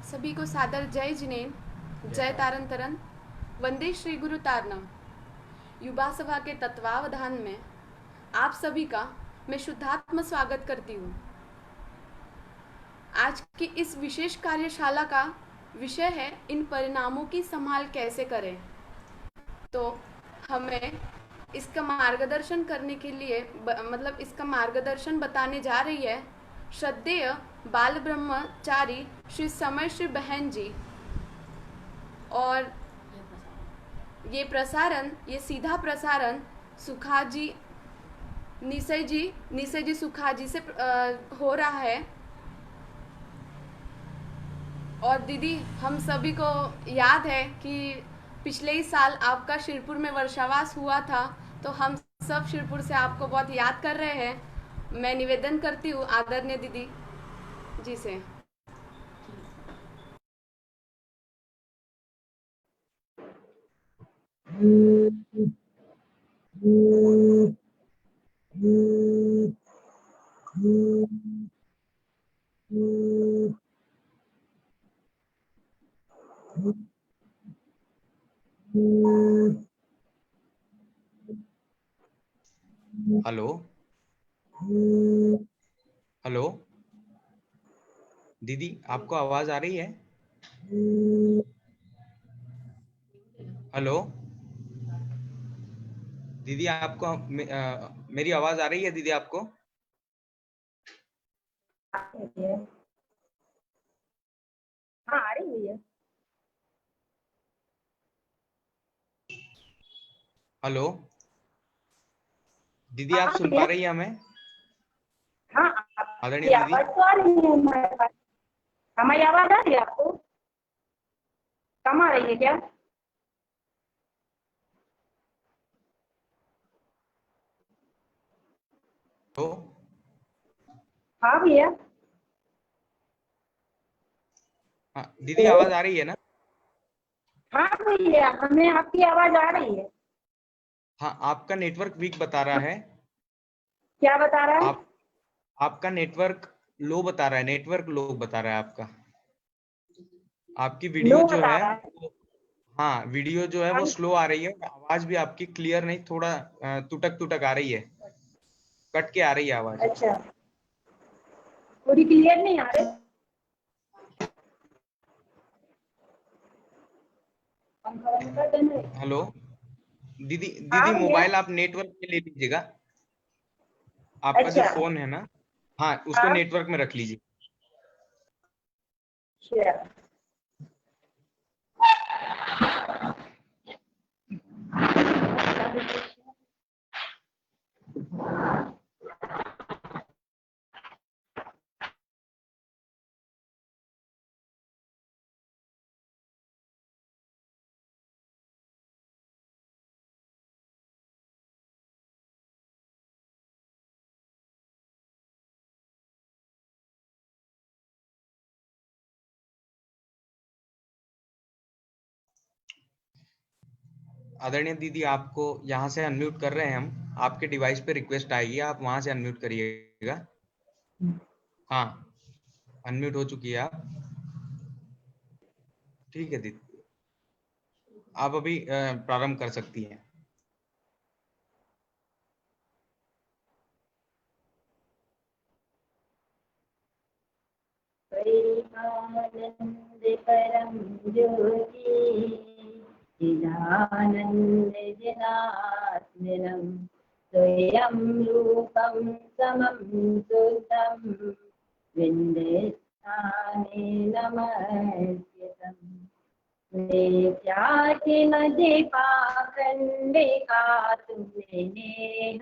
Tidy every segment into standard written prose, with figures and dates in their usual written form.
सभी को सादर जय जिनेन, जय तारन तरन, वंदे श्री गुरु तारनम। युवा सभा के तत्वावधान में आप सभी का मैं शुद्धात्म स्वागत करती हूँ। आज की इस विशेष कार्यशाला का विषय है इन परिणामों की संभाल कैसे करें। तो हमें इसका मार्गदर्शन करने के लिए इसका मार्गदर्शन बताने जा रही है श्रद्धेय बाल ब्रह्मचारी श्री समय श्री बहन जी। और ये सीधा प्रसारण सुखाजी निशय जी सुखाजी से हो रहा है। और दीदी, हम सभी को याद है कि पिछले ही साल आपका शिरपुर में वर्षावास हुआ था, तो हम सब शिरपुर से आपको बहुत याद कर रहे हैं। मैं निवेदन करती हूँ आदरणीय दीदी जी से। हेलो हेलो दीदी, आपको आवाज आ रही है? हेलो दीदी, आपको मेरी आवाज आ रही है? दीदी आपको? हाँ, आ रही है। हेलो दीदी, आप सुन पा रही है हमें? हाँ, आदरणीय दीदी, आवाज तो आ रही है हमारे पास। हमारी आवाज आ रही है आपको? कम आ रही है क्या? तो हाँ भैया। हाँ दीदी, आवाज आ रही है ना? हाँ भैया, हमें आपकी आवाज आ रही है। हाँ, आपका नेटवर्क वीक बता रहा है। क्या बता रहा है? आपका नेटवर्क लो बता रहा है। नेटवर्क लो बता रहा है आपका। आपकी वीडियो लो जो बता है रहा है। हाँ, वीडियो जो है वो हम स्लो आ रही है। आवाज भी आपकी क्लियर नहीं, थोड़ा तुटक तुटक आ रही है। कट के आ रही है आवाज। अच्छा, पूरी क्लियर नहीं आ रही। हेलो दीदी, हाँ दीदी भैया। मोबाइल आप नेटवर्क पे ले लीजिएगा। आपका जो अच्छा। फोन है ना, हाँ, उसको हाँ। नेटवर्क में रख लीजिए। अच्छा। आदरणीय दीदी, आपको यहाँ से अनम्यूट कर रहे हैं हम। आपके डिवाइस पे रिक्वेस्ट आएगी, आप वहां से अनम्यूट करिएगा। हाँ, अनम्यूट हो चुकी है आप। ठीक है दीदी, आप अभी प्रारंभ कर सकती हैं। परिमानंद परम ज्योति चिदानंद जनात्मनम स्वयं रूपम समम सुतम विंदेस्थाने नमस्कृतम् पाखंडिका तुमने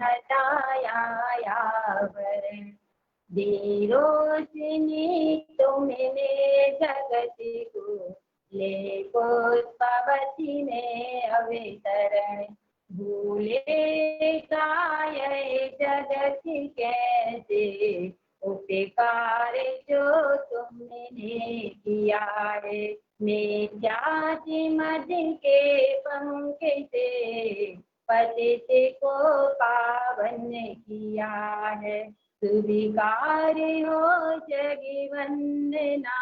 हटाया यावरण धीरोसिनी तुमने जगत को ले पुष्पवती ने अवतरण भूले काय जगत कैसे उपकार जो तुमने किया है जाति मद के पंख से पतित को पावन किया है सुविकारी हो जगी वंदना,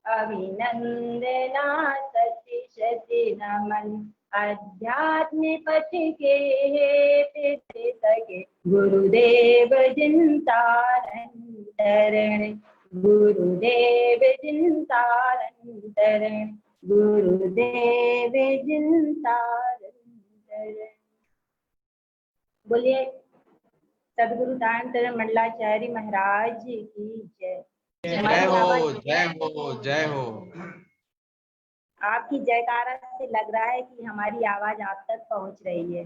अभिनंदना सती शती नमन। अध्यात्म पथ के हेते सके, गुरुदेव जिन तारण तरण। गुरुदेव जिन तारण तरण, गुरुदेव जिन तारण तरण। बोलिए सदगुरु दानतरण मंडलाचार्य महाराज की जय। जय हमारी हो, आवाज जय हो, जय हो। आपकी जयकारा से लग रहा है कि हमारी आवाज आप तक पहुंच रही है।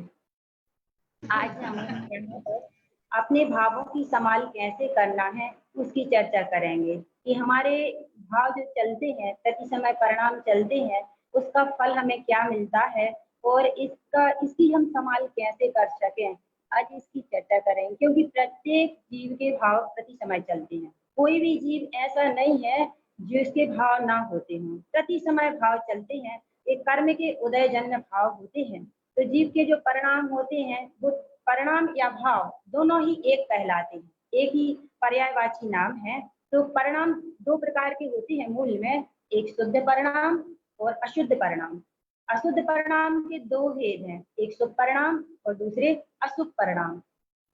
आज हम यहाँ पर अपने भावों की संभाल कैसे करना है उसकी चर्चा करेंगे कि हमारे भाव जो चलते हैं, प्रति समय परिणाम चलते हैं, उसका फल हमें क्या मिलता है और इसकी हम संभाल कैसे कर सकें। आज इसकी चर्चा करेंगे क्योंकि प्रत्येक जीव के भाव प्रति समय चलते हैं। कोई भी जीव ऐसा नहीं है जिसके भाव ना होते हों, प्रति समय भाव चलते हैं। एक कर्म के उदय जन्य भाव होते हैं, तो जीव के जो परिणाम होते हैं वो परिणाम या भाव दोनों ही एक कहलाते हैं, एक ही पर्यायवाची नाम है। तो परिणाम दो प्रकार के होते हैं मूल में, एक शुद्ध परिणाम और अशुद्ध परिणाम। अशुद्ध परिणाम के दो भेद हैं, एक शुभ परिणाम और दूसरे अशुभ परिणाम।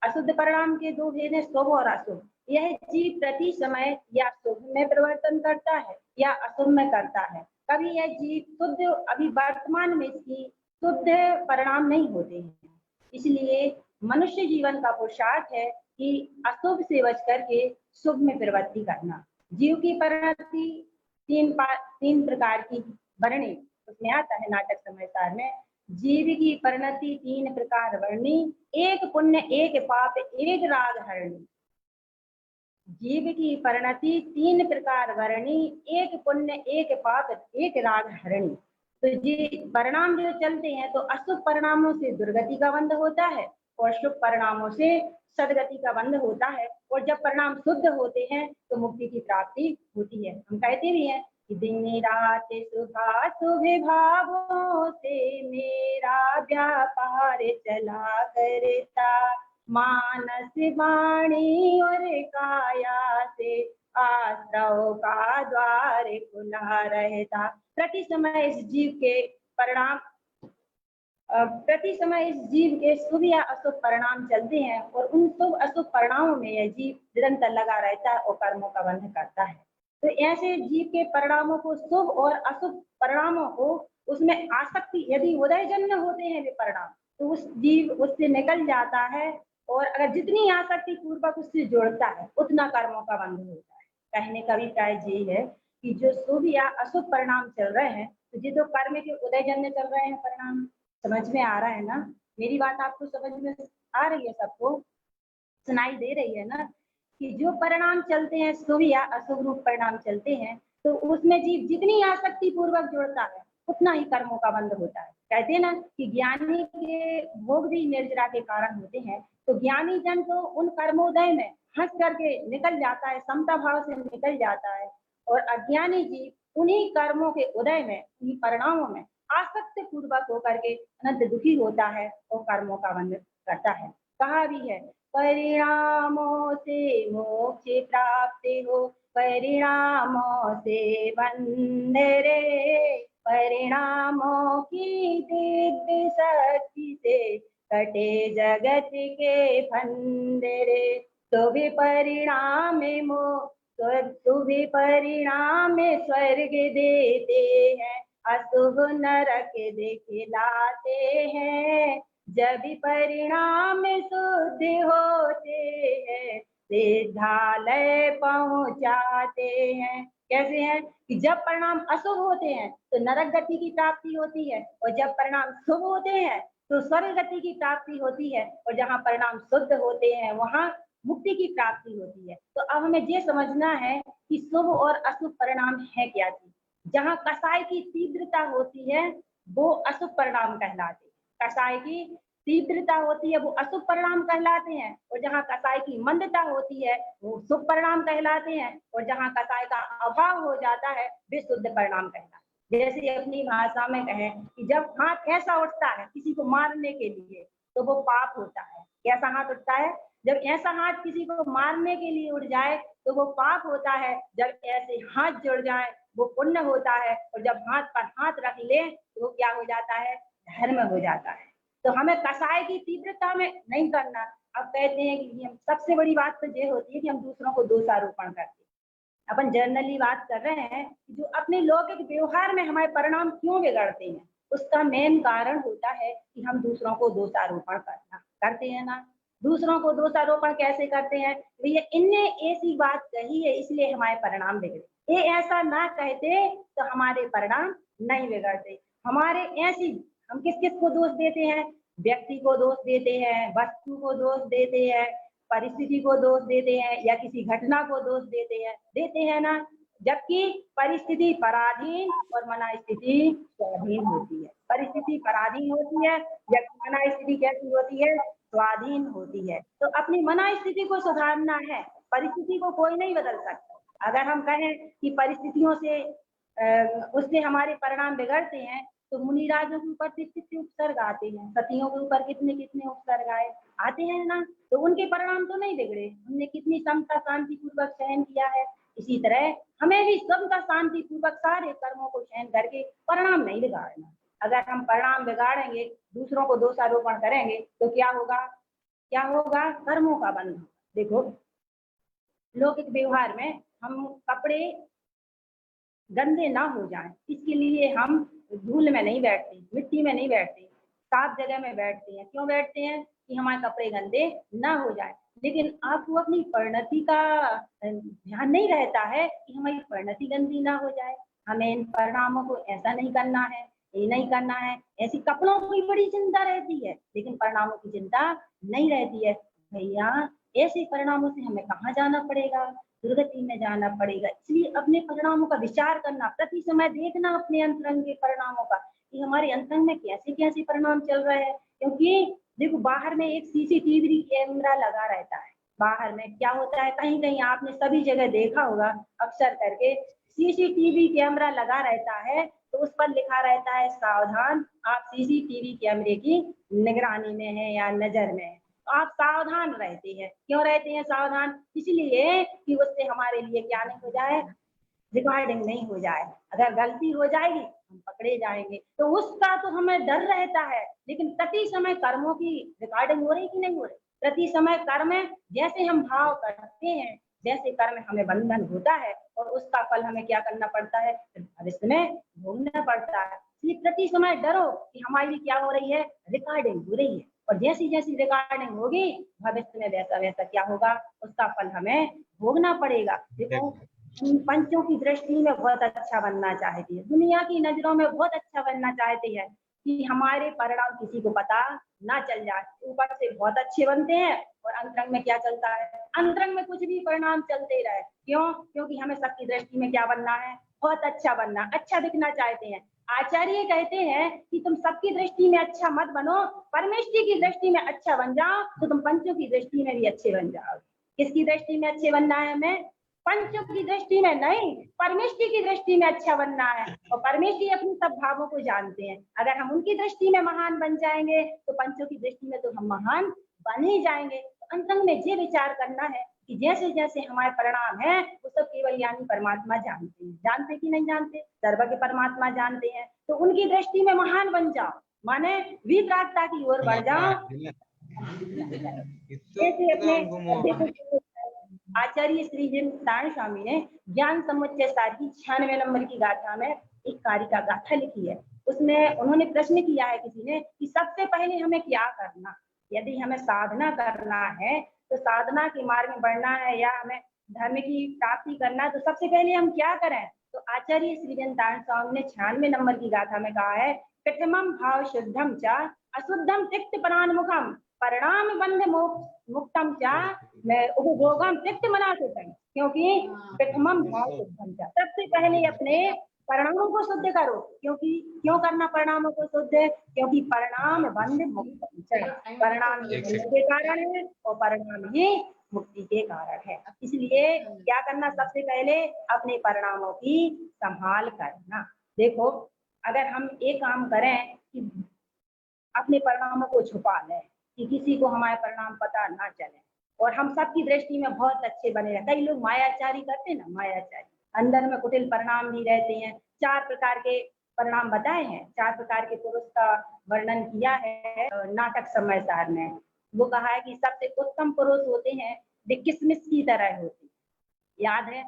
अशुद्ध परिणाम के दो भेद हैं, शुभ और अशुभ। यह जीव प्रति समय या शुभ में परिवर्तन करता है या अशुभ में करता है। कभी यह जीव शुद्ध, अभी वर्तमान में इसकी शुद्ध परिणाम नहीं होते हैं। इसलिए मनुष्य जीवन का पुरुषार्थ है कि अशुभ से बच करके शुभ में प्रवृत्ति करना। जीव की परिणति तीन प्रकार की वर्णी उसमें आता है नाटक समाचार में। जीव की परिणति तीन प्रकार वर्णी, एक पुण्य एक पाप एक राग हरणी। जीव की परिणति तीन प्रकार वर्णी, एक पुण्य एक पाप एक राग हरणी। तो जी परिणाम जो चलते हैं तो अशुभ परिणामों से दुर्गति का बंध होता है और शुभ परिणामों से सदगति का बंध होता है। और जब परिणाम शुद्ध होते हैं तो मुक्ति की प्राप्ति होती है। हम कहते भी हैं कि दिन रात सुबह शुभ भावों से मेरा व्यापार चला करता, मानस वाणी और काया से आश्रव का द्वार खुला रहता। प्रति समय इस जीव के परिणाम प्रति समय इस जीव के शुभ या अशुभ परिणाम चलते हैं और उन शुभ अशुभ परिणामों में यह जीव निरंतर लगा रहता है और कर्मों का बंध करता है। तो ऐसे जीव के परिणामों को, शुभ और अशुभ परिणामों को, उसमें आसक्ति यदि उदयजन्य होते हैं वे परिणाम, तो उस जीव उससे निकल जाता है और अगर जितनी आसक्ति पूर्वक उससे जोड़ता है उतना कर्मों का बंध होता है। कहने का अभिप्राय ये है कि जो शुभ या अशुभ परिणाम चल रहे हैं, तो ये तो कर्म के उदयजन्य चल रहे हैं परिणाम। समझ में आ रहा है ना? मेरी बात आपको समझ में आ रही है? सबको सुनाई दे रही है ना? कि जो परिणाम चलते हैं, शुभ या अशुभ रूप परिणाम चलते हैं, तो उसमें जीव जितनी आसक्ति पूर्वक जोड़ता है उतना ही कर्मों का बंध होता है। कहते हैं ना कि ज्ञानी के भोग भी निर्जरा के कारण होते हैं। तो ज्ञानी जन तो उन कर्मोदय में हंस करके निकल जाता है, समता भाव से निकल जाता है, और अज्ञानी जीव उन्हीं कर्मों के उदय में, उन्हीं परिणामों में आसक्त पूर्वक होकर के अनंत दुखी होता है और कर्मों का बंध करता है। कहा भी है परिणामों से मोक्ष प्राप्त हो, परिणामों से बंध रे, परिणामों की दिव्य शक्ति से कटे जगत के फंद रे। तो भी परिणाम स्वर्ग देते हैं, अशुभ नरक दिखलाते हैं। जब परिणाम शुद्ध होते हैं, सिद्धालय पहुंचाते हैं। कैसे हैं कि जब परिणाम अशुभ होते हैं तो नरक गति की प्राप्ति होती है, और जब परिणाम शुभ होते हैं तो स्वर्ग गति की प्राप्ति होती है, और जहाँ परिणाम शुद्ध होते हैं वहाँ मुक्ति की प्राप्ति होती है। तो अब हमें ये समझना है कि शुभ और अशुभ परिणाम है क्या चीज। जहाँ कसाय की तीव्रता होती है वो अशुभ परिणाम कहलाते हैं, कसाय की तीव्रता होती है वो अशुभ परिणाम कहलाते हैं, और जहाँ कसाय की मंदता होती है वो शुभ परिणाम कहलाते हैं, और जहाँ कसाय का अभाव हो जाता है वे शुद्ध परिणाम कहलाते हैं। जैसे अपनी भाषा में कहें कि जब हाथ ऐसा उठता है किसी को मारने के लिए तो वो पाप होता है। कैसा हाथ उठता है? जब ऐसा हाथ किसी को मारने के लिए उठ जाए तो वो पाप होता है, जब ऐसे हाथ जुड़ जाए वो पुण्य होता है, और जब हाथ पर हाथ रख ले तो वो क्या हो जाता है, धर्म हो जाता है। तो हमें कसाय की तीव्रता में नहीं करना। अब कहते हैं कि हम सबसे बड़ी बात तो ये होती है कि हम दूसरों को दोषारोपण करते हैं। अपन जनरली बात कर रहे हैं कि जो अपने लौकिक व्यवहार में हमारे परिणाम क्यों बिगड़ते हैं, उसका मेन कारण होता है कि हम दूसरों को दोषारोपण करते हैं ना। दूसरों को दोषारोपण कैसे करते हैं, भैया इनने ऐसी बात कही है इसलिए हमारे परिणाम बिगड़े, ये ऐसा ना कहते तो हमारे परिणाम नहीं बिगड़ते। हमारे ऐसी हम किस किस को दोष देते हैं, व्यक्ति को दोष देते हैं, वस्तु को दोष देते हैं, परिस्थिति को दोष देते हैं, या किसी घटना को दोष देते हैं ना। जबकि परिस्थिति पराधीन और मना स्थिति स्वाधीन होती है। परिस्थिति पराधीन होती है, जबकि मना स्थिति कैसी होती है, स्वाधीन होती है। तो अपनी मना स्थिति को सुधारना है, परिस्थिति को कोई नहीं बदल सकता। अगर हम कहें कि परिस्थितियों से उससे हमारे परिणाम बिगड़ते हैं, तो मुनिराजों के ऊपर कितने उपसर्ग आते हैं, सतियों के ऊपर कितने कितने उपसर्ग आते हैं ना, तो उनके परिणाम तो नहीं बिगड़े, उनने कितनी समता शांति पूर्वक सहन किया है। इसी तरह हमें भी समता शांति पूर्वक सारे कर्मों को सहन करके परिणाम नहीं बिगाड़ना। अगर हम परिणाम बिगाड़ेंगे, दूसरों को दोषारोपण करेंगे, तो क्या होगा, कर्मों का बंधन। देखो लौकिक व्यवहार में हम कपड़े गंदे ना हो जाएं, इसके लिए हम धूल में नहीं बैठते, मिट्टी में नहीं बैठते, साफ जगह में बैठते हैं। क्यों बैठते हैं, कि हमारे कपड़े गंदे ना हो जाए। लेकिन आपको अपनी परिणति का ध्यान नहीं रहता है कि हमारी परिणति गंदी ना हो जाए। हमें इन परिणामों को ऐसा नहीं करना है, ये नहीं करना है। ऐसी कपड़ों की बड़ी चिंता रहती है, लेकिन परिणामों की चिंता नहीं रहती है। भैया ऐसे परिणामों से हमें कहाँ जाना पड़ेगा, दुर्गति में जाना पड़ेगा। इसलिए अपने परिणामों का विचार करना, प्रति समय देखना अपने अंतरंग के परिणामों का, कि हमारे अंतरंग में कैसे कैसे परिणाम चल रहे हैं। क्योंकि देखो बाहर में एक सीसीटीवी कैमरा लगा रहता है, बाहर में क्या होता है, कहीं कहीं आपने सभी जगह देखा होगा, अक्सर करके सीसीटीवी कैमरा लगा रहता है, तो उस पर लिखा रहता है सावधान, आप सीसीटीवी कैमरे की निगरानी में है या नजर में है। आप सावधान रहते हैं। क्यों रहते हैं सावधान, इसलिए कि उससे हमारे लिए क्या नहीं हो जाए, रिकॉर्डिंग नहीं हो जाए। अगर गलती हो जाएगी हम पकड़े जाएंगे, तो उसका तो हमें डर रहता है। लेकिन प्रति समय कर्मों की रिकॉर्डिंग हो रही कि नहीं हो रही, प्रति समय कर्म जैसे हम भाव करते हैं वैसे कर्म हमें बंधन होता है, और उसका फल हमें क्या करना पड़ता है, भविष्य में भोगना पड़ता है। इसलिए प्रति समय डरो कि हमारी क्या हो रही है, रिकॉर्डिंग हो रही है, और जैसी जैसी रिकॉर्डिंग होगी भविष्य में वैसा वैसा क्या होगा, उसका फल हमें भोगना पड़ेगा। देखो पंचों की दृष्टि में बहुत अच्छा बनना चाहती है, दुनिया की नजरों में बहुत अच्छा बनना चाहती है, कि हमारे परिणाम किसी को पता ना चल जाए। ऊपर से बहुत अच्छे बनते हैं और अंतरंग में क्या चलता है, अंतरंग में कुछ भी परिणाम चलते ही रहे। क्यों, क्योंकि हमें सबकी दृष्टि में क्या बनना है, बहुत अच्छा बनना, अच्छा दिखना चाहते हैं। आचार्य कहते हैं कि तुम सबकी दृष्टि में अच्छा मत बनो, परमेश्वर की दृष्टि में अच्छा बन जाओ, तो तुम पंचों की दृष्टि में भी अच्छे बन जाओ। किसकी दृष्टि में अच्छे बनना है हमें, पंचों की दृष्टि में नहीं, परमेश्वर की दृष्टि में अच्छा बनना है। और परमेश्वर अपने सब भावों को जानते हैं। अगर हम उनकी दृष्टि में महान बन जाएंगे तो पंचों की दृष्टि में तो हम महान बन ही जाएंगे। तो अंतरंग में ये विचार करना है कि जैसे जैसे हमारे परिणाम है वो सब केवल यानी परमात्मा जानते हैं। जानते कि नहीं जानते, सर्व के परमात्मा जानते हैं। तो उनकी दृष्टि में महान बन जाओ, माने विपरागता की ओर बढ़ जाओ। जैसे अपने आचार्य श्री नारायण स्वामी ने ज्ञान समुच्चय सार की 96 नंबर की गाथा में एक कारिका गाथा लिखी है। उसमें उन्होंने प्रश्न किया है किसी ने कि सबसे पहले हमें क्या करना, यदि हमें साधना करना है तो साधना के मार्ग में बढ़ना है या हमें धर्म की प्राप्ति करना है, तो सबसे पहले हम क्या करें। तो आचार्य श्री नारायण स्वामी ने 96 नंबर की गाथा में कहा है, प्रथमम भाव शुद्धम च अशुद्धम तिक्त प्राणमुखम परिणाम बंध मुक्तम चा मैं उपभोगम तिक्त मना सुतम। क्योंकि प्रथमम भाव शुद्धम चा, सबसे पहले अपने परिणामों को शुद्ध करो। क्योंकि क्यों करना परिणामों को शुद्ध, क्योंकि परिणाम बंध मुक्तम चा, परिणाम के कारण है और परिणाम ही मुक्ति के कारण है। इसलिए क्या करना, सबसे पहले अपने परिणामों की संभाल करना। देखो अगर हम एक काम करें कि अपने परिणामों को छुपा लें कि किसी को हमारे परिणाम पता ना चले, और हम सबकी दृष्टि में बहुत अच्छे बने रहे। कई लोग मायाचारी करते हैं ना, मायाचारी, अंदर में कुटिल परिणाम भी रहते हैं। 4 प्रकार के परिणाम बताए हैं, 4 प्रकार के पुरुष का वर्णन किया है नाटक समय सार में। वो कहा है कि सबसे उत्तम पुरुष होते हैं वे किसमिस की तरह होते हैं, याद है,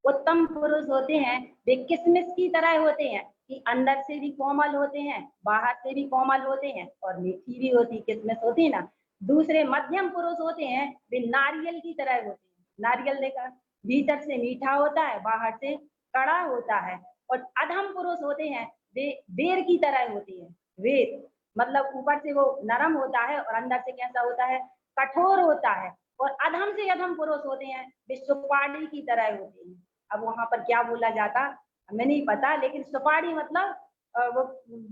उत्तम पुरुष होते हैं वे किसमिस की तरह होते हैं, कि अंदर से भी कोमल होते हैं, बाहर से भी कोमल होते हैं, और मीठी भी होती, किसमिस होती है ना। दूसरे मध्यम पुरुष होते हैं वे नारियल की तरह होते हैं, नारियल देखा, भीतर से मीठा होता है, बाहर से कड़ा होता है। और अधम पुरुष होते हैं वे बेर की तरह होते हैं, वेर मतलब ऊपर से वो नरम होता है और अंदर से कैसा होता है, कठोर होता है। और अधम से अधम पुरुष होते हैं वे सुपारी की तरह होते हैं। अब वहां पर क्या बोला जाता हमें नहीं पता, लेकिन सुपारी मतलब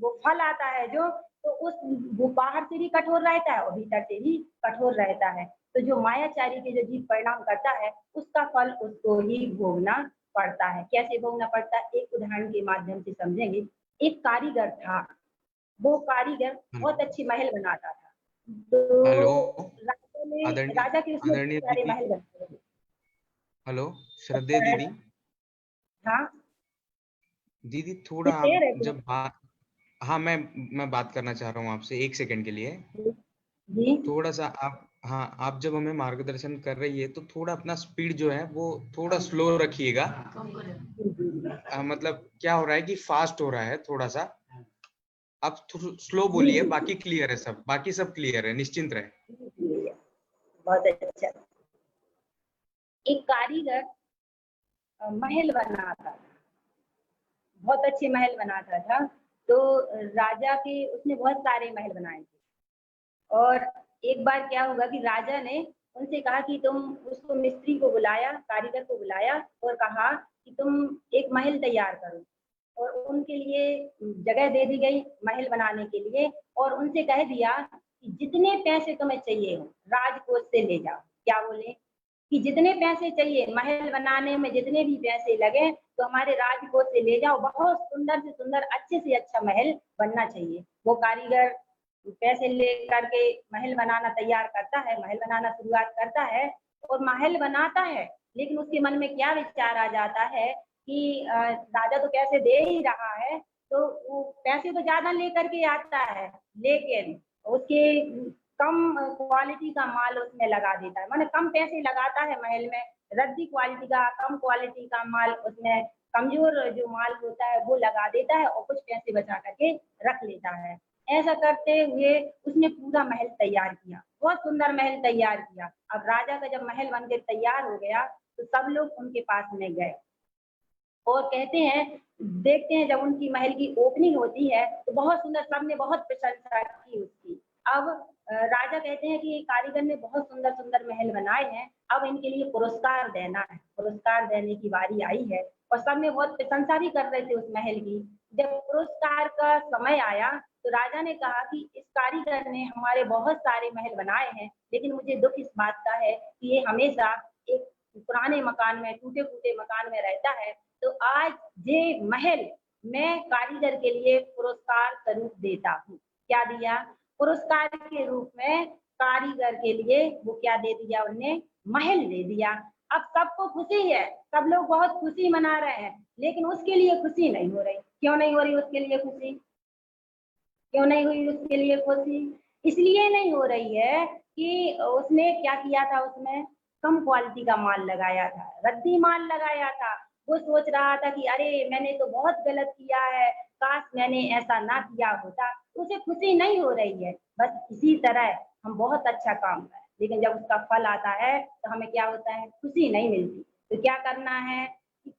वो फल आता है जो, तो उस वो बाहर से भी कठोर रहता है और भीतर से भी कठोर रहता है। तो जो मायाचारी के जो जीव परिणाम करता है उसका फल उसको ही भोगना पड़ता है। कैसे भोगना पड़ता है, एक उदाहरण के माध्यम से समझेंगे। एक कारीगर था, वो कारीगर बहुत अच्छी महल बनाता था। हेलो तो राजा के उसमें आदरणीय बहुत सारे दीदी, महल बनते थे। हेलो श्रद्धेय दीदी, हाँ, दीदी थोड़ा कुछ आप देर है जब बात, हाँ मैं बात करना चाह रहा हूँ आपसे 1 सेकंड के लिए। जी। थोड़ा सा आप, हाँ आप जब हमें मार्गदर्शन कर रही है तो थोड़ा अपना स्पीड जो है वो थोड़ा स्लो रखिएगा। मतलब क्या हो रहा है कि फास्ट हो रहा है थोड़ा सा, आप स्लो जी बोलिए, जी बाकी क्लियर है, सब बाकी सब क्लियर है, निश्चिंत रहे। जी, बहुत अच्छा। एक कारीगर महल बनाता था, बहुत अच्छे महल बनाता था। तो राजा के उसने बहुत सारे महल बनाए थे। और एक बार क्या हुआ कि राजा ने उनसे कहा कि तुम, उसको मिस्त्री को बुलाया, कारीगर को बुलाया और कहा कि तुम एक महल तैयार करो। और उनके लिए जगह दे दी गई महल बनाने के लिए, और उनसे कह दिया कि जितने पैसे तुम्हें चाहिए हो राजकोष से ले जाओ। क्या बोले कि जितने पैसे चाहिए महल बनाने में, जितने भी पैसे लगे तो हमारे राजकोष से ले जाओ, बहुत सुंदर से सुंदर, अच्छे से अच्छा महल बनना चाहिए। वो कारीगर पैसे लेकर के महल बनाना तैयार करता है, महल बनाना शुरुआत करता है और महल बनाता है। लेकिन उसके मन में क्या विचार आ जाता है कि राजा तो पैसे दे ही रहा है, तो वो पैसे तो ज्यादा लेकर के आता है, लेकिन उसके कम क्वालिटी का माल उसमें लगा देता है, माने कम पैसे लगाता है महल में, रद्दी क्वालिटी का, कम क्वालिटी का माल उसमें, कमजोर जो माल होता है वो लगा देता है और कुछ पैसे बचा करके रख लेता है। ऐसा करते हुए उसने पूरा महल तैयार किया, बहुत सुंदर महल तैयार किया। अब राजा का जब महल बनकर तैयार हो गया तो सब लोग उनके पास में गए और कहते हैं, देखते हैं जब उनकी महल की ओपनिंग होती है तो बहुत सुंदर, सबने बहुत प्रशंसा की उसकी। अब राजा कहते हैं कि कारीगर ने बहुत सुंदर सुंदर महल बनाए हैं, अब इनके लिए पुरस्कार देना है, पुरस्कार देने की बारी आई है। और सबने बहुत प्रशंसा भी कर रहे थे उस महल की। जब पुरस्कार का समय आया तो राजा ने कहा कि इस कारीगर ने हमारे बहुत सारे महल बनाए हैं, लेकिन मुझे दुख इस बात का है कि ये हमेशा एक पुराने मकान में, टूटे फूटे मकान में रहता है। तो आज ये महल मैं कारीगर के लिए पुरस्कार स्वरूप देता हूँ। क्या दिया, पुरस्कार के रूप में कारीगर के लिए वो क्या दे दिया, उन्हें महल दे दिया। अब सबको खुशी है, सब लोग बहुत खुशी मना रहे हैं, लेकिन उसके लिए खुशी नहीं हो रही। क्यों नहीं हो रही उसके लिए खुशी, क्यों नहीं हुई उसके लिए खुशी? इसलिए नहीं हो रही है कि उसने क्या किया था, उसमें कम क्वालिटी का माल लगाया था, रद्दी माल लगाया था। वो सोच रहा था कि अरे मैंने तो बहुत गलत किया है, काश मैंने ऐसा ना किया होता। उसे खुशी नहीं हो रही है। बस इसी तरह हम बहुत अच्छा काम करें, लेकिन जब उसका फल आता है तो हमें क्या होता है, खुशी नहीं मिलती। तो क्या करना है,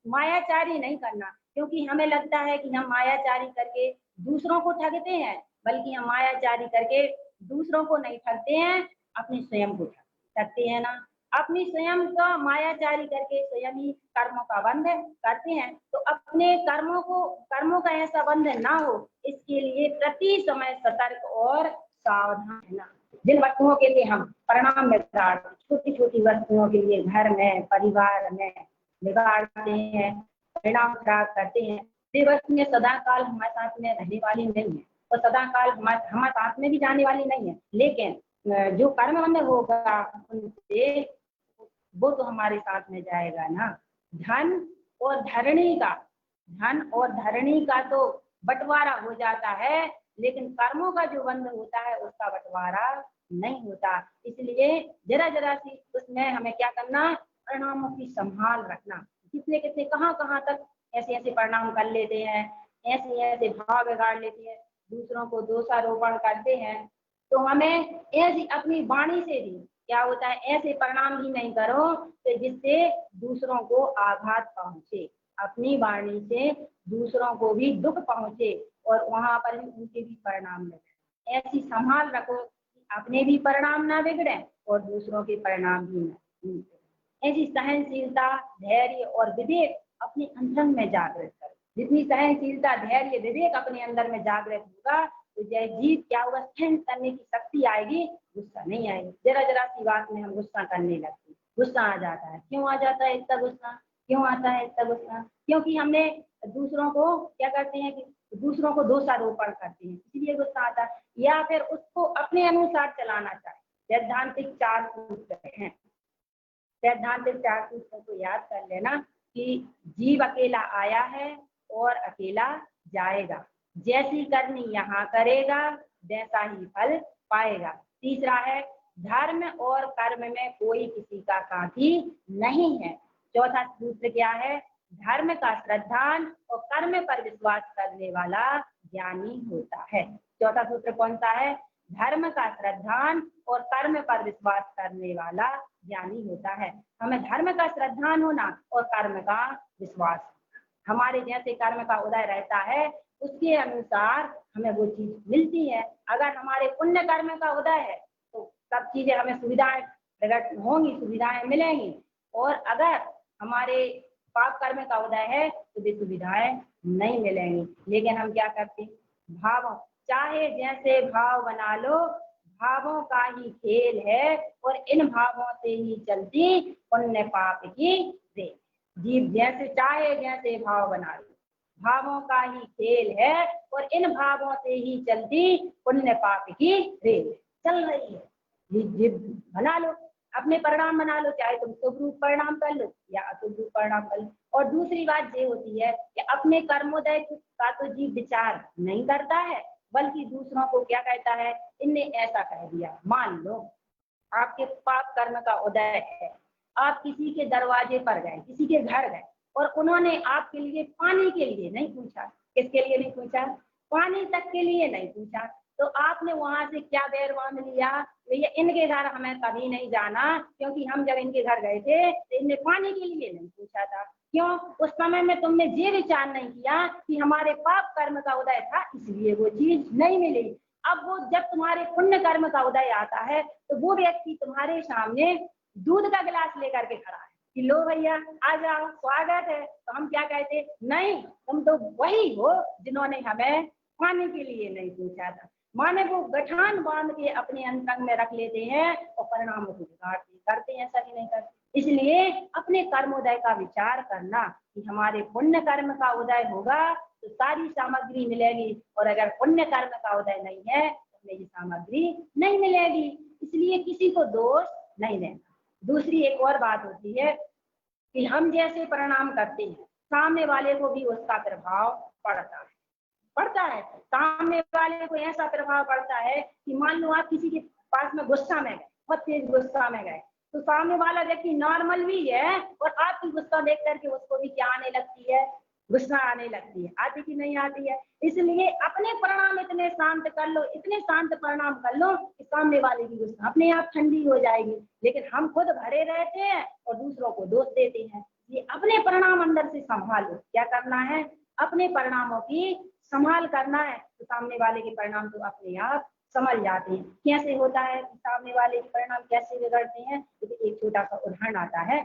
मायाचारी नहीं करना, क्योंकि हमें लगता है कि हम मायाचारी करके दूसरों को ठगते हैं, बल्कि हम मायाचारी करके दूसरों को नहीं ठगते हैं, अपने स्वयं को ठगते हैं ना। अपनी स्वयं का मायाचारी करके स्वयं ही कर्मों का बंध करते हैं। तो अपने कर्मों का ऐसा बंध ना हो, इसके लिए प्रति समय सतर्क और सावधान रहना। जिन वस्तुओं के लिए हम परिणाम में छोटी छोटी वस्तुओं के लिए घर में, परिवार में बिगाड़ते हैं, परिणाम खराब करते हैं, वे वस्तुएं सदा काल हमारे साथ में रहने वाली नहीं है और सदा काल हमारे साथ में भी जाने वाली नहीं है। लेकिन जो कर्म हमें होगा उनसे वो तो हमारे साथ में जाएगा ना। धन और धरणी का तो बंटवारा हो जाता है, लेकिन कर्मों का जो बंध होता है उसका बंटवारा नहीं होता। इसलिए जरा जरा सी उसमें हमें क्या करना, परिणामों की संभाल रखना। कितने कितने कहाँ तक ऐसे ऐसे परिणाम कर लेते हैं, ऐसे ऐसे भाव बिगाड़ लेते हैं, दूसरों को दोषारोपण करते हैं। तो हमें ऐसी अपनी वाणी से भी क्या होता है, ऐसे परिणाम भी नहीं करो कि जिससे दूसरों को आघात पहुंचे। अपनी वाणी से दूसरों को भी दुख पहुंचे और वहां पर भी उनके भी परिणाम बिगड़े। ऐसी संभाल रखो कि अपने भी परिणाम ना बिगड़े और दूसरों के परिणाम भी ना बिगड़े। ऐसी सहनशीलता, धैर्य और विवेक अपने अंदर में जागृत करो। जितनी सहनशीलता, धैर्य, विवेक अपने अंदर में जागृत होगा तो जय जीत क्या होगा, सहन करने की शक्ति आएगी, गुस्सा नहीं आएगी। जरा जरा सी बात में हम गुस्सा करने लगते हैं, गुस्सा आ जाता है। क्यों आ जाता है इतना गुस्सा, क्यों आता है इतना गुस्सा? क्योंकि हमने दूसरों को क्या करते हैं कि दूसरों को दोषारोपण करते हैं, इसलिए गुस्सा आता है। या फिर उसको अपने अनुसार चलाना चाहे। सैद्धांतिक 4 सूत्र हैं, सैद्धांतिक 4 सूत्रों को याद कर लेना कि जीव अकेला आया है और अकेला जाएगा। जैसी करनी यहाँ करेगा वैसा ही फल पाएगा। तीसरा है धर्म और कर्म में कोई किसी का साथी नहीं है। चौथा सूत्र क्या है, धर्म का श्रद्धान और कर्म पर विश्वास करने वाला ज्ञानी होता है। चौथा सूत्र कौन सा है, धर्म का श्रद्धान और कर्म पर विश्वास करने वाला ज्ञानी होता है। हमें धर्म का श्रद्धान होना और कर्म का विश्वास, हमारे जैसे कर्म का उदय रहता है उसके अनुसार हमें वो चीज मिलती है। अगर हमारे पुण्य कर्म का उदय है तो सब चीजें हमें सुविधाएं प्रकट होंगी, सुविधाएं मिलेंगी। और अगर हमारे पाप कर्म का उदय है तो वे सुविधाएं नहीं मिलेंगी। लेकिन हम क्या करते हैं, भाव चाहे जैसे भाव बना लो, भावों का ही खेल है और इन भावों से ही चलती पुण्य पाप की रेल। जीव जैसे चाहे जैसे भाव बना लो, भावों का ही खेल है और इन भावों से ही चलती पुण्य पाप की रेल चल रही है। जीव बना लो, अपने परिणाम बना लो, चाहे तुम शुभ रूप परिणाम कर लो या अशुभ रूप परिणाम कर लो। और दूसरी बात ये होती है कि अपने कर्मोदय का तो जीव विचार नहीं करता है, बल्कि दूसरों को क्या कहता है, इनने ऐसा कह दिया। मान लो आपके पाप कर्म का उदय है, आप किसी के दरवाजे पर गए, किसी के घर गए और उन्होंने आपके लिए पानी के लिए नहीं पूछा। किसके लिए नहीं पूछा, पानी तक के लिए नहीं पूछा। तो आपने वहां से क्या बैर बांध लिया, भैया इनके घर हमें कभी नहीं जाना, क्योंकि हम जब इनके घर गए थे तो इनने पानी के लिए नहीं पूछा था। क्यों, उस समय में तुमने ये विचार नहीं किया कि हमारे पाप कर्म का उदय था इसलिए वो चीज नहीं मिली। अब वो जब तुम्हारे पुण्य कर्म का उदय आता है तो वो व्यक्ति तुम्हारे सामने दूध का गिलास लेकर के खड़ा है कि लो भैया आ जाओ, स्वागत है। तो हम क्या कहते, नहीं तुम तो वही हो जिन्होंने हमें पानी के लिए नहीं पूछा था। माने वो गठान बांध के अपने अंतरंग में रख लेते हैं और परिणामों को बिगाड़ते करते हैं, ऐसा ही नहीं करते। इसलिए अपने कर्मोदय का विचार करना कि हमारे पुण्य कर्म का उदय होगा तो सारी सामग्री मिलेगी, और अगर पुण्य कर्म का उदय नहीं है तो हमें ये सामग्री नहीं मिलेगी। इसलिए किसी को दोष नहीं देना। दूसरी एक और बात होती है कि हम जैसे परिणाम करते हैं सामने वाले को भी उसका प्रभाव पड़ता है। सामने वाले को ऐसा प्रभाव पड़ता है कि मान लो आप किसी के पास में गुस्सा में गए, बहुत तेज गुस्सा में गए, तो सामने वाला व्यक्ति नॉर्मल भी है और आपकी गुस्सा देख करके उसको भी क्या आने लगती है, गुस्सा आने लगती है। आती कि नहीं आती है? इसलिए अपने परिणाम इतने शांत कर लो, इतने शांत परिणाम कर लो कि सामने वाले की गुस्सा अपने आप ठंडी हो जाएगी। लेकिन हम खुद भरे रहते हैं और दूसरों को दोष देते हैं। ये अपने परिणाम अंदर से संभालो। क्या करना है, अपने परिणामों की संभाल करना है, तो सामने वाले के परिणाम तो अपने आप समझ जाते हैं। कैसे होता है कि सामने वाले के परिणाम कैसे बिगड़ते हैं, तो एक छोटा सा उदाहरण आता है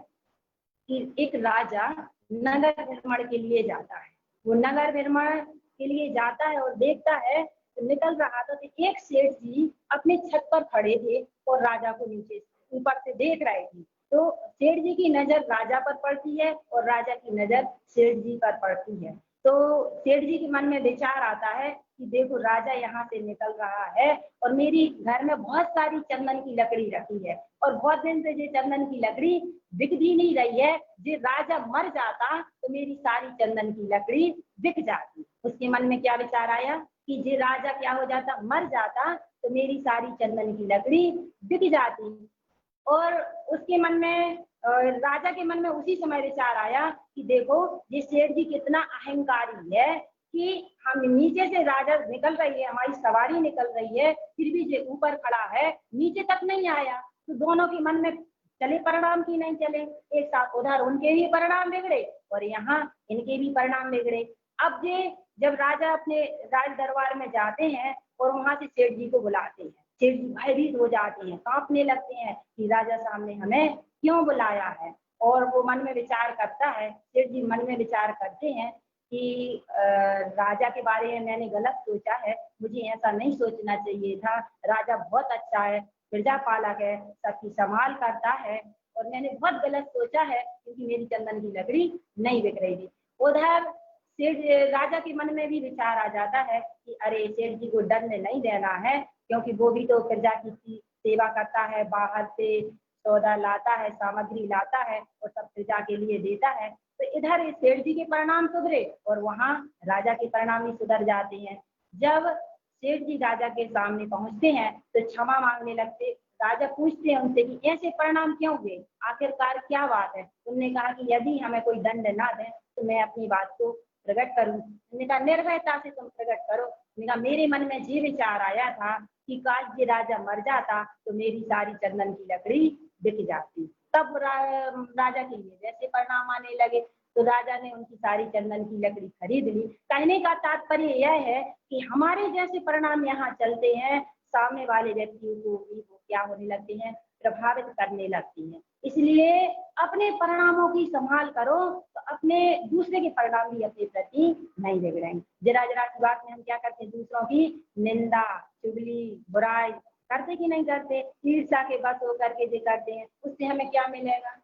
कि एक राजा नगर भ्रमण के लिए जाता है। वो नगर भ्रमण के लिए जाता है और देखता है तो निकल रहा था तो एक सेठ जी अपने छत पर खड़े थे और राजा को नीचे ऊपर से देख रहे थे। तो सेठ जी की नजर राजा पर पड़ती है और राजा की नजर सेठ जी पर पड़ती है। तो सेठ जी के मन में विचार आता है कि देखो राजा यहाँ से निकल रहा है और मेरी घर में बहुत सारी चंदन की लकड़ी रखी है और बहुत दिन से ये चंदन की लकड़ी बिक भी नहीं रही है। जे राजा मर जाता तो मेरी सारी चंदन की लकड़ी बिक जाती। उसके मन में क्या विचार आया कि जे राजा क्या हो जाता, मर जाता तो मेरी सारी चंदन की लकड़ी बिक जाती। और उसके मन में राजा के मन में उसी समय विचार आया कि देखो ये सेठ जी कितना अहंकारी है कि हम नीचे से राजा निकल रही है, हमारी सवारी निकल रही है, फिर भी ये ऊपर खड़ा है, नीचे तक नहीं आया। तो दोनों के मन में चले परिणाम की नहीं चले, एक साथ उधर उनके भी परिणाम बिगड़े और यहाँ इनके भी परिणाम बिगड़े। अब ये जब राजा अपने राज दरबार में जाते हैं और वहां से सेठ जी को बुलाते हैं, सेठ जी भयभीत हो जाते हैं, कांपने लगते हैं कि राजा सामने हमें क्यों बुलाया है। और वो मन में विचार करता है, सेठ जी मन में विचार करते हैं कि राजा के बारे में मैंने गलत सोचा है, मुझे ऐसा नहीं सोचना चाहिए था। राजा बहुत अच्छा है, प्रजा पालक है, सबकी संभाल करता है और मैंने बहुत गलत सोचा है क्योंकि मेरी चंदन की लकड़ी नहीं बिक रही थी। उधर सेठ राजा के मन में भी विचार आ जाता है कि अरे सेठ जी को दंड नहीं देना है क्योंकि वो भी तो प्रजा की सेवा करता है, बाहर से सौदा लाता है, सामग्री लाता है और सब प्रजा के लिए देता है। तो इधर सेठ जी के परिणाम सुधरे और वहाँ राजा के परिणाम भी सुधर जाते हैं। जब सेठ जी राजा के सामने पहुंचते हैं तो क्षमा मांगने लगते। राजा पूछते हैं उनसे कि ऐसे परिणाम क्यों हुए, आखिरकार क्या बात है। तुमने कहा कि यदि हमें कोई दंड ना दे तो मैं अपनी बात को प्रकट करूं। उन्होंने कहा निर्भयता से तुम प्रकट करो। उन्होंने कहा मेरे मन में ये विचार आया था कि काश ये राजा मर जाता तो मेरी सारी चंदन की लकड़ी बिक जाती। तब राजा के लिए वैसे परिणाम आने लगे तो राजा ने उनकी सारी चंदन की लकड़ी खरीद ली। कहने का तात्पर्य यह है कि हमारे जैसे परिणाम यहाँ चलते हैं, सामने वाले व्यक्तियों को भी वो क्या होने लगते हैं, प्रभावित करने लगती हैं। इसलिए अपने परिणामों की संभाल करो तो अपने दूसरे के परिणाम भी अपने प्रति नहीं बिगड़ेंगे। जरा जरा की बात में हम क्या करते हैं, दूसरों की निंदा, चुगली, बुराई करते कि नहीं करते, ईर्ष्या के बस होकर के जो करते हैं, उससे हमें क्या मिलेगा,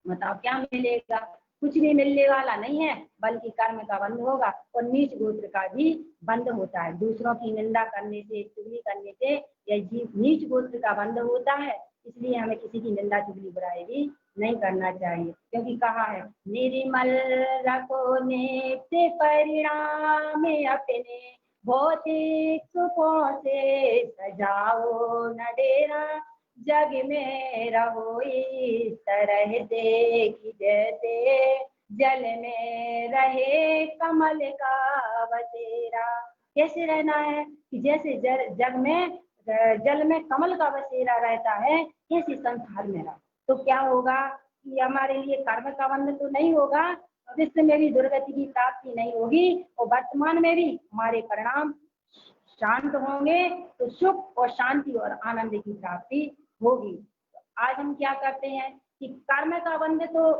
बताओ क्या मिलेगा। कुछ भी मिलने वाला नहीं है, बल्कि कर्म का बंध होगा और नीच गोत्र का भी बंद होता है। दूसरों की निंदा करने से, चुगली करने से यह नीच गोत्र का बंद होता है। इसलिए हमें किसी की निंदा चुगली बुराई भी नहीं करना चाहिए, क्योंकि कहा है निर्मल रखो नेत्र परिणाम अपने, भौतिक सुखों से सजाओ न डेरा, जग में रहो इस तरह देखी जैसे जल में रहे कमल का बसेरा। कैसे रहना है कि जैसे जग में जल में कमल का बसेरा रहता है, कैसे संसार में रहो। तो क्या होगा कि हमारे लिए कर्म का बंध तो नहीं होगा, भविष्य में भी दुर्गति की प्राप्ति नहीं होगी और वर्तमान में भी हमारे परिणाम शांत होंगे तो सुख और शांति और आनंद की प्राप्ति होगी। आज हम क्या करते हैं कि कर्म का बंध तो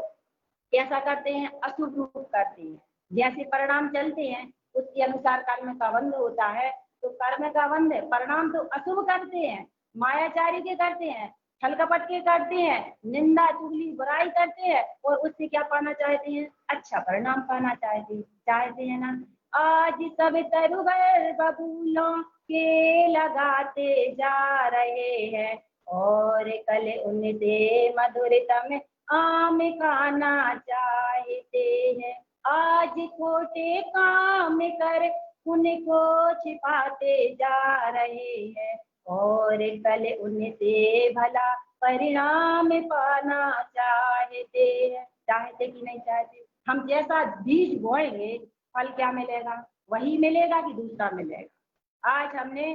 कैसा करते हैं, अशुभ रूप करते हैं। जैसे परिणाम चलते हैं उसके अनुसार कर्म का बंध होता है। तो कर्म का बंध परिणाम तो अशुभ करते हैं, मायाचारी के करते हैं, छल कपट के करते हैं, निंदा चुगली बुराई करते हैं और उससे क्या पाना चाहते हैं, अच्छा परिणाम पाना चाहते हैं ना। आज सब तरुवर बबूलों के लगाते जा रहे हैं और कल उनसे मधुरतम आम खाना चाहते हैं। आज खोटे काम कर उनको छिपाते जा रहे हैं और कल उनसे भला परिणाम पाना चाहते हैं। चाहते कि नहीं चाहते। हम जैसा बीज बोएंगे फल क्या मिलेगा, वही मिलेगा कि दूसरा मिलेगा। आज हमने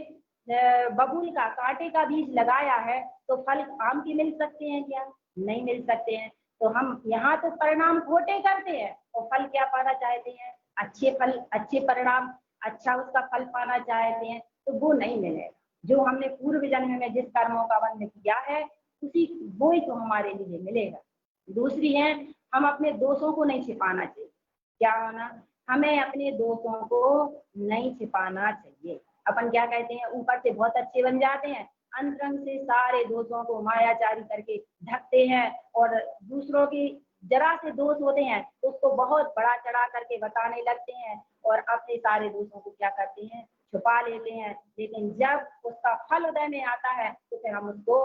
बबूल का कांटे का बीज लगाया है तो फल आम के मिल सकते हैं क्या, नहीं मिल सकते हैं। तो हम यहाँ तो परिणाम खोटे करते हैं और फल क्या पाना चाहते हैं, अच्छे फल, अच्छे परिणाम, अच्छा उसका फल पाना चाहते हैं, तो वो नहीं मिलेगा। जो हमने पूर्व जन्म में जिस कर्मों का बंध किया है उसी वो ही तो हमारे लिए मिलेगा। दूसरी है, हम अपने दोषों को नहीं छिपाना चाहिए। क्या होना, हमें अपने दोषों को नहीं छिपाना चाहिए। अपन क्या कहते हैं, ऊपर से बहुत अच्छे बन जाते हैं, अंतरंग से सारे दोषों को मायाचारी करके ढकते हैं और दूसरों की जरा से दोष होते हैं तो उसको बहुत बड़ा चढ़ा करके बताने लगते हैं और अपने सारे दोषों को क्या करते हैं, छुपा लेते हैं, लेकिन जब उसका फल उदय में आता है तो फिर हम उसको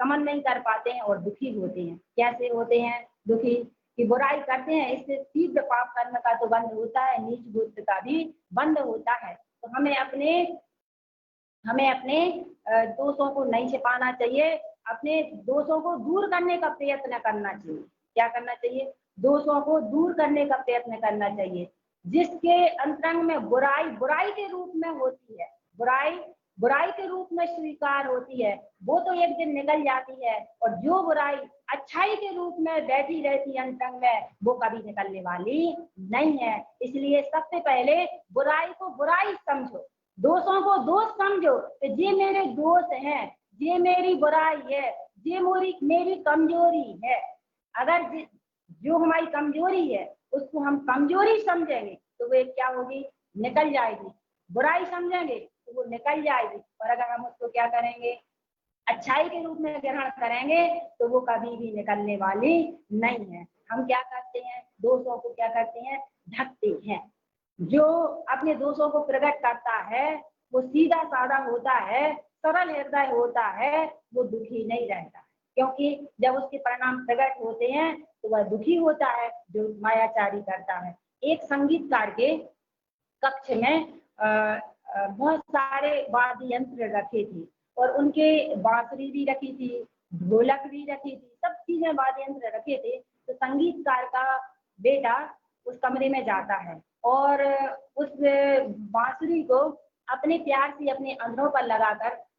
समझ नहीं कर पाते हैं और दुखी होते हैं। कैसे होते हैं दुखी? कि बुराई करते हैं, इससे तीव्र पाप कर्म का तो बंध होता है, नीच बुद्धि का भी बंद होता है। तो हमें अपने दोषों को नहीं छिपाना चाहिए, अपने दोषों को दूर करने का प्रयत्न करना चाहिए। क्या करना चाहिए? दोषों को दूर करने का प्रयत्न करना चाहिए। जिसके अंतरंग में बुराई बुराई के रूप में होती है, बुराई बुराई के रूप में स्वीकार होती है, वो तो एक दिन निकल जाती है, और जो बुराई अच्छाई के रूप में बैठी रहती है अंतरंग में, वो कभी निकलने वाली नहीं है। इसलिए सबसे पहले बुराई को बुराई समझो, दोषों को दोष समझो कि ये मेरे दोष हैं, ये मेरी बुराई है, ये मेरी कमजोरी है। अगर जो हमारी कमजोरी है उसको हम कमजोरी समझेंगे तो वो क्या होगी? निकल जाएगी। बुराई समझेंगे तो वो निकल जाएगी। और अगर हम उसको क्या करेंगे? अच्छाई के रूप में ग्रहण करेंगे तो वो कभी भी निकलने वाली नहीं है। हम क्या करते हैं? दोषों को क्या करते हैं? ढकते हैं। जो अपने दोषों को प्रकट करता है वो सीधा साधा होता है, सरल हृदय होता है, वो दुखी नहीं रहता, क्योंकि जब उसके परिणाम प्रकट होते हैं तो वह दुखी होता है जो मायाचारी करता है। एक संगीतकार के कक्ष में बहुत सारे वाद्य यंत्र रखे थे और उनके बांसुरी भी रखी थी, ढोलक भी रखी थी, सब चीजें वाद्य यंत्र रखे थे। तो संगीतकार का बेटा उस कमरे में जाता है और उस बांसुरी को अपने प्यार से अपने अंधों पर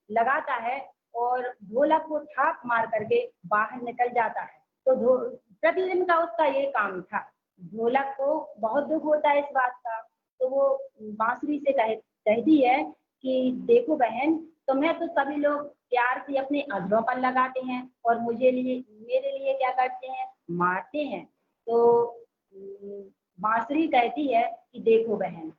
लगाता है और ढोलक को थाप मार करके बाहर निकल जाता है। तो प्रतिदिन का उसका ये काम था। ढोलक को बहुत दुख होता है इस बात का, तो वो बांसुरी से कहती है कि देखो बहन, तुम्हें तो सभी लोग प्यार से अपने अधरों पर लगाते हैं और मेरे लिए क्या करते हैं? मारते हैं। तो बांसुरी कहती है कि देखो बहन,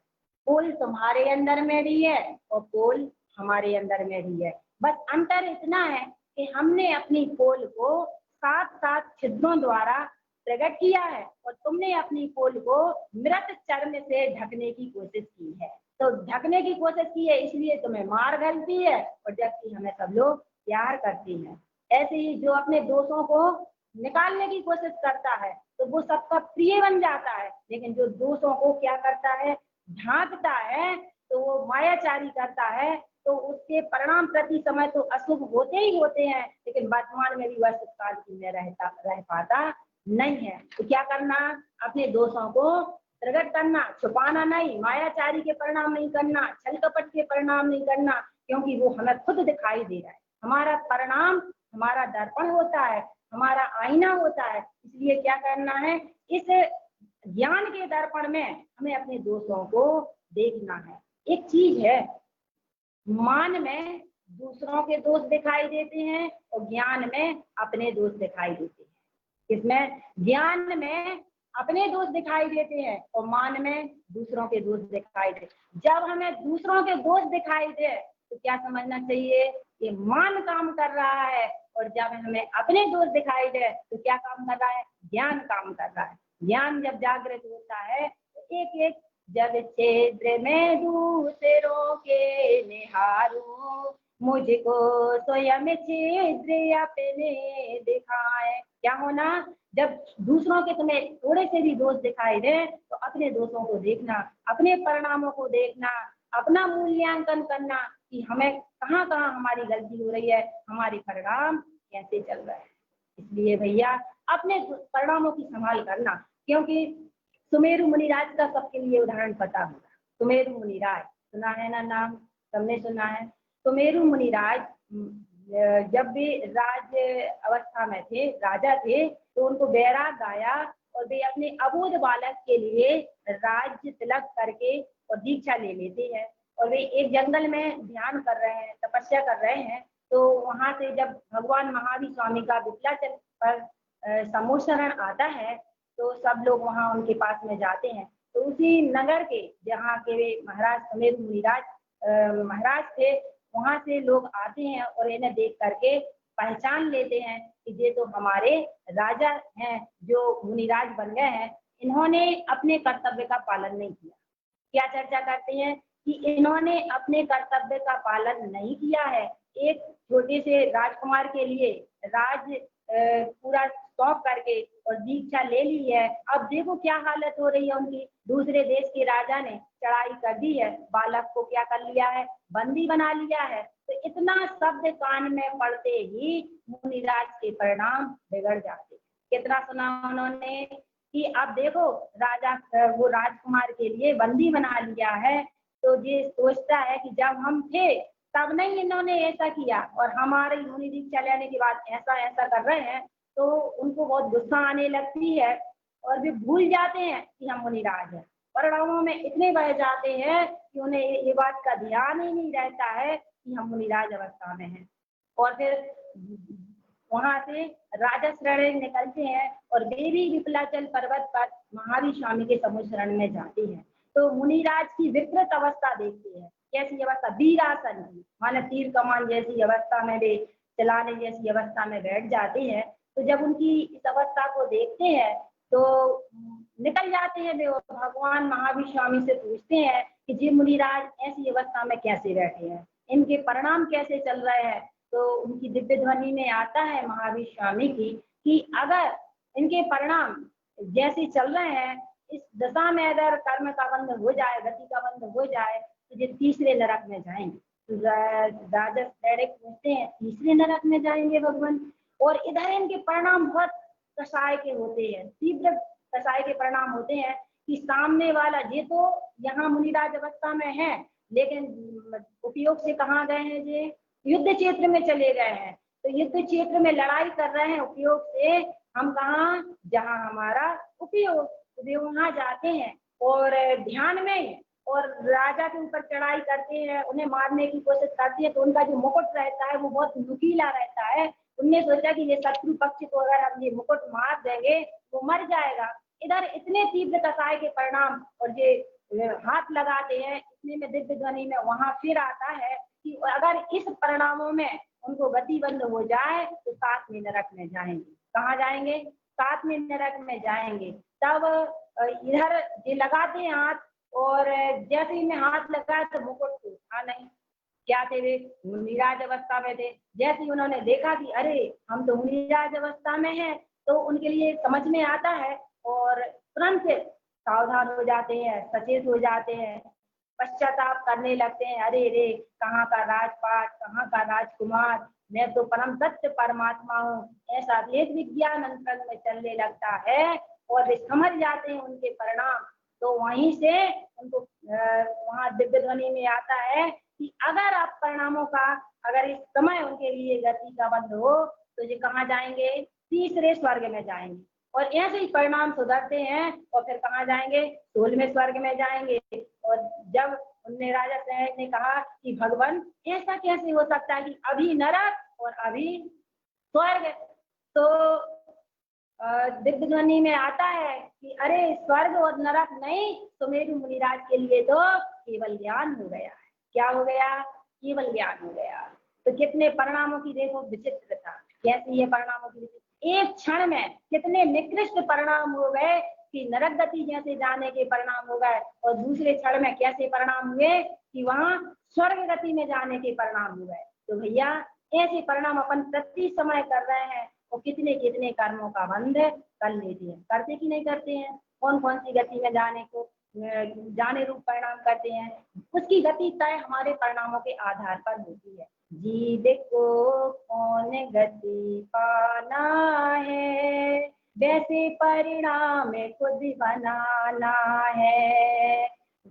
फूल तुम्हारे अंदर में भी है और फूल हमारे अंदर में भी है, बस अंतर इतना है कि हमने अपनी पोल को 7 छिद्रों द्वारा प्रकट किया है और तुमने अपनी पोल को मृत चर्म से ढकने की कोशिश की है। तो ढकने की कोशिश की है इसलिए तुम्हें मार गलती है, और जबकि हमें सब लोग प्यार करते हैं। ऐसे ही जो अपने दोषों को निकालने की कोशिश करता है तो वो सबका प्रिय बन जाता है, लेकिन जो दोषों को क्या करता है? ढांकता है, तो वो मायाचारी करता है, तो उसके परिणाम प्रति समय तो अशुभ होते ही होते हैं, लेकिन वर्तमान में भी वह सुखकाल की में रह पाता नहीं है। तो क्या करना? अपने दोषों को प्रकट करना, छुपाना नहीं, मायाचारी के परिणाम नहीं करना, छल कपट के परिणाम नहीं करना, क्योंकि वो हमें खुद दिखाई दे रहा है। हमारा परिणाम हमारा दर्पण होता है, हमारा आईना होता है। इसलिए क्या करना है? इस ज्ञान के दर्पण में हमें अपने दोषों को देखना है। एक चीज है, मान में दूसरों के दोष दिखाई देते हैं और ज्ञान में अपने दोष दिखाई देते हैं। इसमें ज्ञान में अपने दोष दिखाई देते हैं और मान में दूसरों के दोष दिखाई देते। जब हमें दूसरों के दोष दिखाई दे तो क्या समझना चाहिए? ये मान काम कर रहा है, और जब हमें अपने दोष दिखाई दे तो क्या काम कर रहा है? ज्ञान काम कर रहा है। ज्ञान जब जागृत होता है तो एक एक जब क्षेत्र में दूसरों के निहारूं, मुझको स्वयं छिद्र अपने दिखाए। क्या होना? जब दूसरों के तुम्हें थोड़े से भी दोष दिखाई दे तो अपने दोषों को देखना, अपने परिणामों को देखना, अपना मूल्यांकन करना कि हमें कहाँ कहाँ हमारी गलती हो रही है, हमारे परिणाम कैसे चल रहे हैं। इसलिए भैया अपने परिणामों की संभाल करना, क्योंकि सुमेरु मुनिराज का सबके लिए उदाहरण पता होगा। सुमेरु मुनिराज सुना है ना नाम? सबने सुना है। सुमेरु मुनिराज जब भी राज अवस्था में थे, राजा थे, तो उनको बैराग आया और वे अपने अबोध बालक के लिए राज्य तिलक करके और दीक्षा ले लेते हैं। और वे एक जंगल में ध्यान कर रहे हैं, तपस्या कर रहे हैं। तो वहां से जब भगवान महावीर स्वामी का विठलाचल पर सम्मोचन आता है तो सब लोग वहां उनके पास में जाते हैं। तो उसी नगर के जहाँ के वे महाराज सुमेरु मुनिराज महाराज थे, वहां से लोग आते हैं और इन्हें देख करके पहचान लेते हैं कि ये तो हमारे राजा हैं जो मुनिराज बन गए हैं। इन्होंने अपने कर्तव्य का पालन नहीं किया। क्या चर्चा करते हैं? कि इन्होंने अपने कर्तव्य का पालन नहीं किया है। एक छोटे से राजकुमार के लिए राज पूरा सौंप करके और दीक्षा ले ली है। अब देखो क्या हालत हो रही है उनकी। दूसरे देश के राजा ने चढ़ाई कर दी है, बालक को क्या कर लिया है, बंदी बना लिया है। तो इतना शब्द कान में पड़ते ही मुनिराज के परिणाम बिगड़ जाते। कितना सुना उन्होंने कि अब देखो राजा वो राजकुमार के लिए बंदी बना लिया है। तो ये सोचता है कि जब हम थे तब नहीं इन्होंने ऐसा किया, और हमारे मुनि दीक्षा लेने के बाद ऐसा ऐसा कर रहे हैं, तो उनको बहुत गुस्सा आने लगती है और वे भूल जाते हैं कि हम मुनिराज हैं। परिणामों में इतने बह जाते हैं कि उन्हें ये बात का ध्यान ही नहीं रहता है कि हम मुनिराज अवस्था में हैं। और फिर वहां से राजा शरण निकलते हैं और वे भी विपलाचल पर्वत पर महावीर स्वामी के समुद्र शरण में जाते हैं। तो मुनिराज की विकृत अवस्था देखते हैं। कैसी अवस्था, वीरासन की, माने तीर कमान जैसी अवस्था में वे चलाने जैसी अवस्था में बैठ जाते हैं। तो जब उनकी इस अवस्था को देखते हैं तो निकल जाते हैं वे और भगवान महावीर स्वामी से पूछते हैं कि जी मुनिराज ऐसी अवस्था में कैसे बैठे हैं, इनके परिणाम कैसे चल रहे हैं। तो उनकी दिव्य ध्वनि में आता है महावीर स्वामी की कि अगर इनके परिणाम जैसे चल रहे हैं, इस दशा में अगर कर्म का बंध हो जाए, गति का बंध हो जाए, तो ये तीसरे नरक में जाएंगे। तो राजा डायरेक्ट पूछते हैं तीसरे नरक में जाएंगे भगवान। और इधर इनके परिणाम बहुत कसाय के होते हैं, तीव्र कसाय के परिणाम होते हैं कि सामने वाला ये तो यहाँ मुनिराज अवस्था में है, लेकिन उपयोग से कहाँ गए हैं, ये युद्ध क्षेत्र में चले गए हैं। तो युद्ध क्षेत्र में लड़ाई कर रहे हैं उपयोग से, हम कहाँ, जहाँ हमारा उपयोग, वे वहां जाते हैं और ध्यान में और राजा के ऊपर चढ़ाई करते हैं, उन्हें मारने की कोशिश करते हैं। तो उनका जो मुकुट रहता है वो बहुत नुकीला रहता है। उनने सोचा कि ये शत्रु पक्ष को अगर हम ये मुकुट मार देंगे वो मर जाएगा। इधर इतने तीव्र कसाय के परिणाम और ये हाथ लगाते हैं, इतने में दिव्य ध्वनि में वहां फिर आता है कि अगर इस परिणामों में उनको गति बंद हो जाए तो 7वें नरक में जाएंगे। कहाँ जाएंगे, 7वें नरक में जाएंगे। तब इधर ये लगाते हैं हाथ, और जैसे ही मैं हाथ लगाया तो मुकुट को उठा नहीं। क्या थे वे, मुनिराज अवस्था में थे। जैसे ही उन्होंने देखा कि अरे हम तो मुनिराज अवस्था में हैं, तो उनके लिए समझ में आता है और तुरंत सावधान हो जाते हैं, सचेत हो जाते हैं, पश्चाताप करने लगते हैं। अरे रे, कहाँ का राजपाट, कहाँ का राजकुमार, मैं तो परम सत्य परमात्मा हूँ, ऐसा वेद विज्ञान अंतरंग में चलने लगता है और वे समझ जाते हैं उनके परिणाम। तो वहीं से उनको वहां दिव्य ध्वनि में आता है कि अगर आप परिणामों का, अगर इस समय उनके लिए गति का बंध हो तो ये कहाँ जाएंगे, तीसरे स्वर्ग में जाएंगे। और ऐसे ही परिणाम सुधरते हैं और फिर कहाँ जाएंगे, 16वें स्वर्ग में जाएंगे। और जब उनने राजा सहज ने कहा कि भगवान ऐसा कैसे हो सकता है कि अभी नरक और अभी स्वर्ग, तो दिव्य ध्वनि में आता है कि अरे स्वर्ग और नरक नहीं, तो मेरे मुनिराज के लिए तो केवल ज्ञान हो गया है। क्या हो गया, केवल ज्ञान हो गया। तो कितने परिणामों की देखो विचित्रता, कैसी ये परिणामों की, एक क्षण में कितने निकृष्ट परिणाम हो गए कि नरक गति जैसे जाने के परिणाम हो गए, और दूसरे क्षण में कैसे परिणाम हुए कि वहां स्वर्ग गति में जाने के परिणाम हो गए। तो भैया ऐसे परिणाम अपन प्रति समय कर रहे हैं, और कितने कितने कर्मों का बंध कर लेते हैं। करते कि नहीं करते हैं, कौन कौन सी गति में जाने को जाने रूप परिणाम करते हैं, उसकी गति तय हमारे परिणामों के आधार पर होती है। जीव को कौन गति पाना है, वैसे परिणाम खुद बनाना है।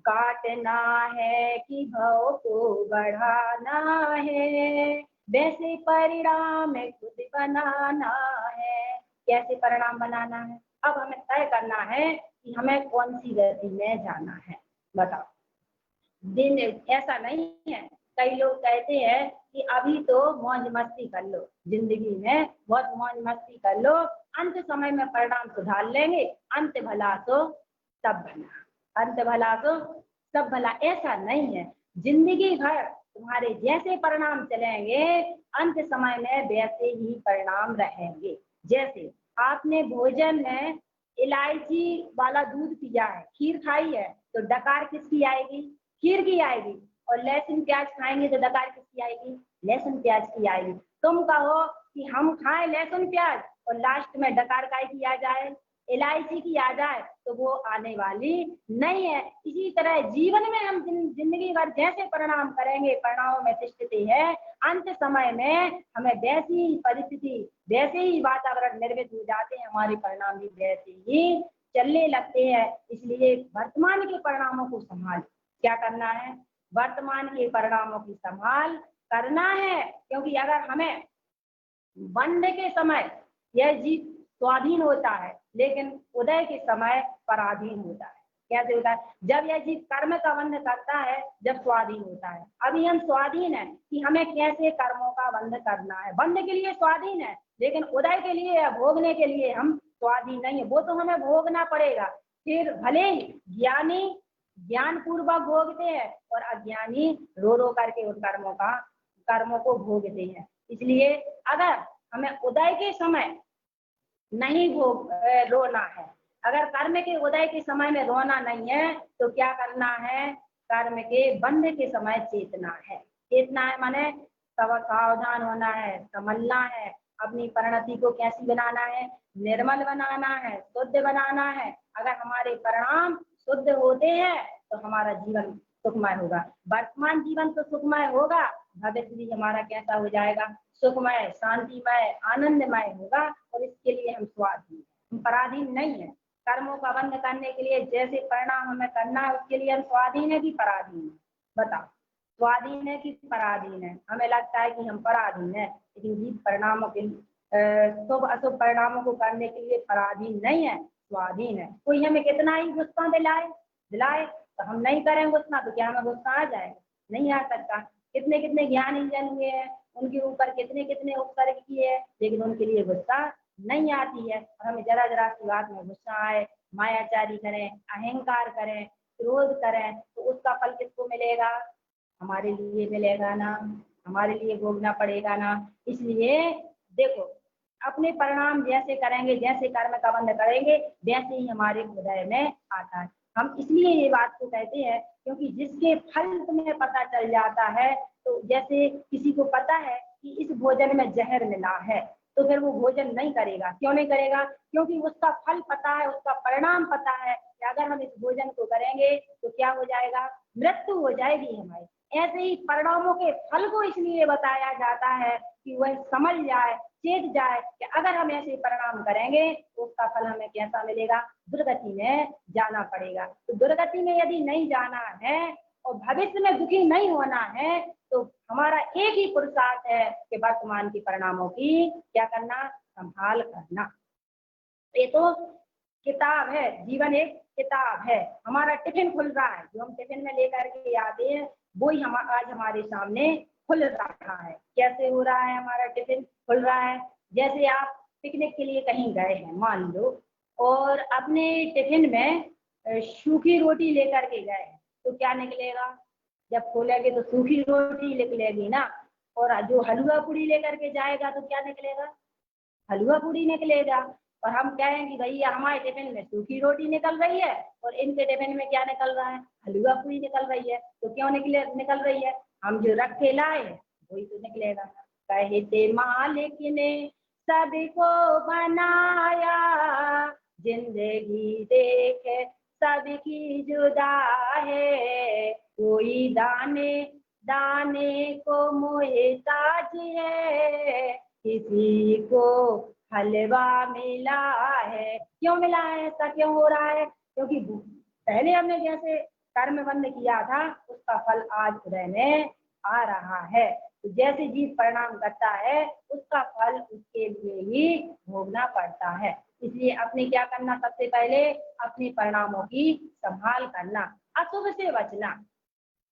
काटना है कि भव को बढ़ाना है, वैसे परिणाम खुद बनाना है। कैसे परिणाम बनाना है, अब हमें तय करना है कि हमें कौन सी गति में जाना है। बताओ, दिन ऐसा नहीं है, कई लोग कहते हैं कि अभी तो मौज मस्ती कर लो, जिंदगी में बहुत मौज मस्ती कर लो, अंत समय में परिणाम सुधार लेंगे, अंत भला तो सब भला, अंत भला तो सब भला। ऐसा नहीं है, जिंदगी भर तुम्हारे जैसे परिणाम चलेंगे, अंत समय में वैसे ही परिणाम रहेंगे। जैसे आपने भोजन में इलायची वाला दूध पिया है, खीर खाई है, तो डकार किसकी आएगी, खीर की आएगी, और लहसुन प्याज खाएंगे तो डकार किसकी आएगी? लहसुन प्याज की आएगी। तुम कहो कि हम खाएं लहसुन प्याज और लास्ट में डकार काय की आ जाए, इलायची की आ जाए, तो वो आने वाली नहीं है। इसी तरह जीवन में हम जिंदगी भर जैसे परिणाम करेंगे, परिणामों में तिष्ठते है, अंत समय में हमें वैसी ही परिस्थिति, वैसे ही वातावरण निर्मित हो जाते हैं, हमारे परिणाम भी वैसे ही चलने लगते हैं। इसलिए वर्तमान के परिणामों को संभाल, क्या करना है? वर्तमान के परिणामों की संभाल करना है, क्योंकि अगर हमें बंध के समय यह जीव स्वाधीन होता है, लेकिन उदय के समय पराधीन होता है। कैसे होता है? जब यह जीव कर्म का बंध करता है, जब स्वाधीन होता है। अभी हम स्वाधीन है कि हमें कैसे कर्मों का बंध करना है, बंध के लिए स्वाधीन है, लेकिन उदय के लिए या भोगने के लिए हम स्वाधीन नहीं है। वो तो हमें भोगना पड़ेगा। फिर भले ही ज्ञानी ज्ञान पूर्वक भोगते हैं और अज्ञानी रो रो करके उन कर्मों को भोगते हैं। इसलिए अगर हमें उदय के समय नहीं रोना है, अगर कर्म के उदय के समय में रोना नहीं है, तो क्या करना है? कर्म के बंध के समय चेतना है। चेतना है माने सावधान होना है, समझना है, अपनी परिणति को कैसी बनाना है? निर्मल बनाना है, शुद्ध बनाना है। अगर हमारे परिणाम शुद्ध होते हैं तो हमारा जीवन सुखमय होगा। वर्तमान जीवन तो सुखमय होगा, भविष्य भी हमारा कैसा हो जाएगा? सुखमय, शांतिमय, आनंदमय होगा। और इसके लिए हम स्वाधीन, हम पराधीन नहीं है। कर्मों का बंध करने के लिए जैसे परिणाम हमें करना है, उसके लिए हम स्वाधीन है कि पराधीन है? बताओ, स्वाधीन है कि पराधीन है? हमें लगता है कि हम पराधीन है, लेकिन जीव परिणामों के शुभ अशुभ परिणामों को करने के लिए पराधीन नहीं है, स्वाधीन है। कोई हमें कितना ही गुस्सा दिलाए तो हम नहीं करें गुस्सा, तो क्या हमें गुस्सा आ जाएगा? नहीं आ सकता। कितने कितने ज्ञानी जन हुए हैं, उनके ऊपर कितने कितने उपसर्ग किए, लेकिन उनके लिए गुस्सा नहीं आती है। और हमें जरा जरा सी बात में गुस्सा आए, मायाचारी करें, अहंकार करें, क्रोध करें, तो उसका फल किसको मिलेगा? हमारे लिए मिलेगा ना, हमारे लिए भोगना पड़ेगा ना। इसलिए देखो, अपने परिणाम जैसे करेंगे, जैसे कर्म का बंध करेंगे, वैसे ही हमारे हृदय में आता है। हम इसलिए ये बात को कहते हैं क्योंकि जिसके फल तुम्हें पता चल जाता है, तो जैसे किसी को पता है कि इस भोजन में जहर मिला है, तो फिर वो भोजन नहीं करेगा। क्यों नहीं करेगा? क्योंकि उसका फल पता है, उसका परिणाम पता है कि अगर हम इस भोजन को करेंगे तो क्या हो जाएगा? मृत्यु हो जाएगी हमारी। ऐसे ही परिणामों के फल को इसलिए बताया जाता है कि वह समझ जाए, चेत जाए कि अगर हम ऐसे परिणाम करेंगे तो उसका फल हमें कैसा मिलेगा? दुर्गति में जाना पड़ेगा। तो दुर्गति में यदि नहीं जाना है और भविष्य में दुखी नहीं होना है, तो हमारा एक ही पुरुषार्थ है कि वर्तमान के परिणामों की क्या करना? संभाल करना। ये तो किताब है, जीवन एक किताब है। हमारा टिफिन खुल रहा है, जो हम टिफिन में लेकर के आते हैं वही हम आज हमारे सामने खुल रहा है। कैसे हो रहा है हमारा टिफिन खुल रहा है? जैसे आप पिकनिक के लिए कहीं गए हैं मान लो, और अपने टिफिन में सूखी रोटी लेकर के गए, तो क्या निकलेगा? जब खोलेंगे तो सूखी रोटी निकलेगी ना। और जो हलवा पूड़ी लेकर के जाएगा तो क्या निकलेगा? हलवा पूड़ी निकलेगा। और हम कहेंगे भैया हमारे टिफिन में सूखी रोटी निकल रही है और इनके टिफिन में क्या निकल रहा है? हलवा पूड़ी निकल रही है। तो क्यों निकल रही है? हम जो रख के लाए वही तो निकलेगा। कहते मालिक ने सबको बनाया, जिंदगी देख सबकी जुदा है, कोई दाने दाने को मोहताज है, किसी को हलवा मिला है। क्यों मिला है? ऐसा क्यों हो रहा है? क्योंकि पहले हमने जैसे कर्म बंद किया था उसका फल आज हृदय में आ रहा है। तो जैसे जीव परिणाम करता है उसका फल उसके लिए ही भोगना पड़ता है। इसलिए अपने क्या करना? सबसे पहले अपने परिणामों की संभाल करना, अशुभ से बचना,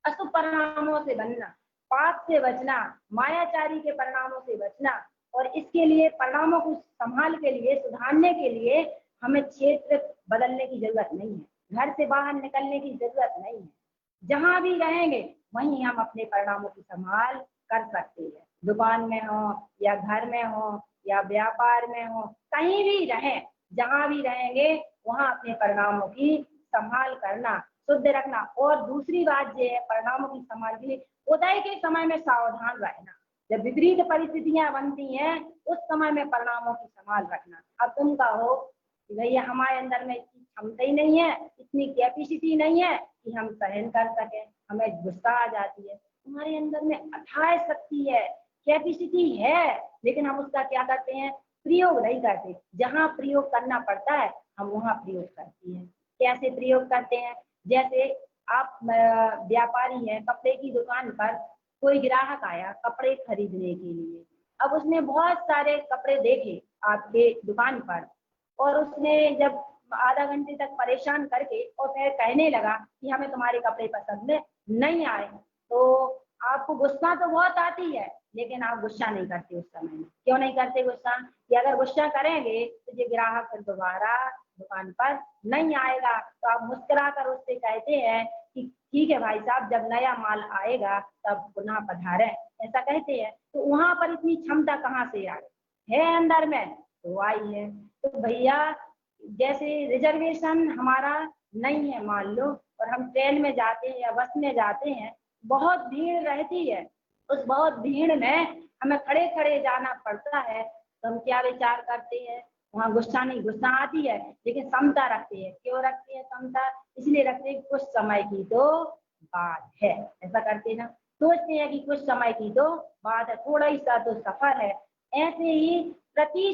अशुभ परिणामों से बनना, पाप से बचना, मायाचारी के परिणामों से बचना। और इसके लिए परिणामों को संभाल के लिए, सुधारने के लिए हमें क्षेत्र बदलने की जरूरत नहीं है, घर से बाहर निकलने की जरूरत नहीं है। जहां भी रहेंगे वहीं हम अपने परिणामों की संभाल कर सकते हैं। दुकान में हो या घर में हो या व्यापार में हो, कहीं भी रहें, जहां भी रहेंगे वहां अपने परिणामों की संभाल करना, शुद्ध रखना। और दूसरी बात ये है परिणामों की संभाल के लिए उदय के समय में सावधान रहना। जब विपरीत परिस्थितियां बनती हैं उस समय में परिणामों की संभाल रखना। अब तुम कहो कि भैया हमारे अंदर में इतनी क्षमता ही नहीं है, इतनी कैपेसिटी नहीं है कि हम सहन कर सकें, हमें गुस्सा आ जाती है। हमारे अंदर में अथाह शक्ति है, कैपेसिटी है, लेकिन हम उसका क्या करते हैं, प्रयोग नहीं करते। जहाँ प्रयोग करना पड़ता है हम वहाँ प्रयोग करते हैं। कैसे प्रयोग करते हैं, जैसे आप व्यापारी हैं, कपड़े की दुकान पर कोई ग्राहक आया कपड़े खरीदने के लिए। अब उसने बहुत सारे कपड़े देखे आपके दुकान पर, और उसने जब आधा घंटे तक परेशान करके और फिर कहने लगा कि हमें तुम्हारे कपड़े पसंद नहीं आए, तो आपको गुस्सा तो बहुत आती है, लेकिन आप गुस्सा नहीं करते उस समय में। क्यों नहीं करते गुस्सा, कि अगर गुस्सा करेंगे तो ये ग्राहक फिर दोबारा दुकान पर नहीं आएगा। तो आप मुस्कुरा कर उससे कहते हैं कि ठीक है भाई साहब, जब नया माल आएगा तब पुनः पधारें, ऐसा कहते हैं। तो वहां पर इतनी क्षमता कहाँ से आई है, अंदर में तो आई है। तो भैया जैसे रिजर्वेशन हमारा नहीं है मान लो, और हम ट्रेन में जाते हैं या बस में जाते हैं, बहुत भीड़ रहती है, उस बहुत भीड़ में हमें खड़े खड़े जाना पड़ता है, तो हम क्या विचार करते हैं, वहाँ गुस्सा नहीं, गुस्सा आती है लेकिन समता रखते हैं। क्यों रखते हैं समता, इसलिए रखते हैं कुछ समय की तो बात है, ऐसा करते हैं ना, सोचते हैं कि कुछ समय की तो बात है, थोड़ा ही सा तो सफर है। ऐसे ही प्रति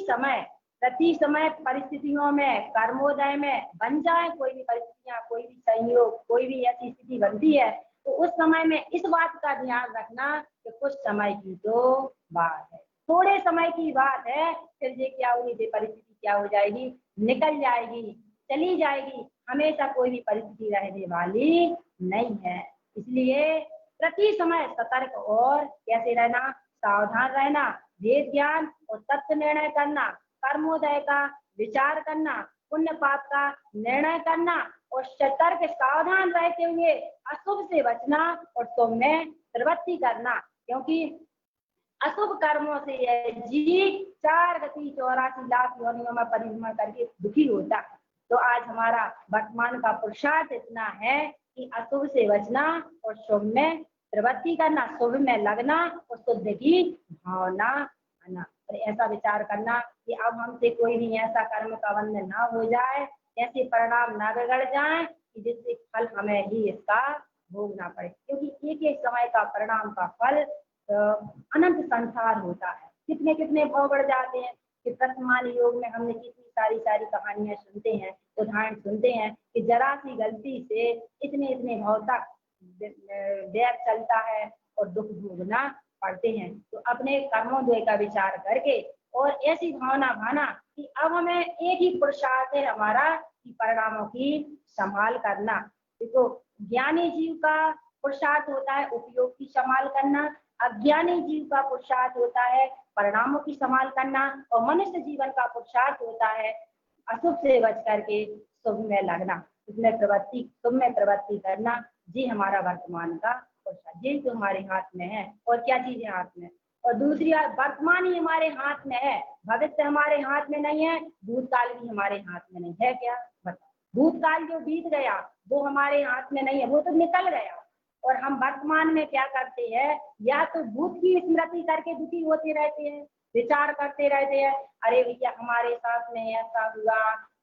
समय परिस्थितियों में, कर्मोदय में बन जाए कोई भी परिस्थितियां, कोई भी संयोग, कोई भी ऐसी स्थिति बनती है, तो उस समय में इस बात का ध्यान रखना कि कुछ समय की तो बात है, थोड़े समय की बात है, फिर ये क्या होगी, ये परिस्थिति क्या हो जाएगी, निकल जाएगी, चली जाएगी। हमेशा कोई भी परिस्थिति रहने वाली नहीं है। इसलिए प्रति समय सतर्क और कैसे रहना, सावधान रहना, भेद ज्ञान और तत्व निर्णय करना, कर्मोदय का विचार करना, पुण्य पाप का निर्णय करना, और सतर्क सावधान रहते हुए अशुभ से बचना और शुभ में प्रवृत्ति करना। क्योंकि अशुभ कर्मों से यह जीव 4 गति 84 लाख योनियों में परिभ्रमण करके दुखी होता है। तो आज हमारा वर्तमान का पुरुषार्थ इतना है कि अशुभ से बचना और शुभ में प्रवृत्ति करना, शुभ में लगना और शुद्ध की भावना आना, और ऐसा विचार करना कि अब हमसे कोई भी ऐसा कर्म का बंधन ना हो जाए, ऐसे परिणाम ना बिगड़ जाए कि जिससे फल हमें ही इसका भोगना पड़े। क्योंकि एक एक समय का परिणाम का फल अनंत संसार होता है। कितने कितने भाव बढ़ जाते हैं कि वर्तमान योग में हमने कितनी सारी कहानियां सुनते हैं, उदाहरण सुनते हैं कि जरा सी गलती से इतने इतने भाव तक देर चलता है और दुख भोगना पड़ते हैं। तो अपने कर्मोदय का विचार करके और ऐसी भावना भाना कि अब हमें एक ही पुरुषार्थ है हमारा कि परिणामों की संभाल करना। देखो ज्ञानी जीव का पुरुषार्थ होता है उपयोग की संभाल करना, अज्ञानी जीव का पुरुषार्थ होता है परिणामों की संभाल करना, और मनुष्य जीवन का पुरुषार्थ होता है अशुभ से बच करके शुभ में लगना, शुभ में प्रवृत्ति करना। जी हमारा वर्तमान का पुरुषार्थ, ये तो हमारे हाथ में है। और क्या चीजें हाथ में, और दूसरी वर्तमान ही हमारे हाथ में है, भविष्य हमारे हाथ में नहीं है, भूतकाल भी हमारे हाथ में नहीं है। क्या बताओ, भूतकाल जो बीत गया वो हमारे हाथ में नहीं है, वो तो निकल गया। और हम वर्तमान में क्या करते हैं, या तो भूत की स्मृति करके दुखी होते रहते हैं, विचार करते रहते हैं, अरे भैया हमारे साथ में ऐसा हुआ,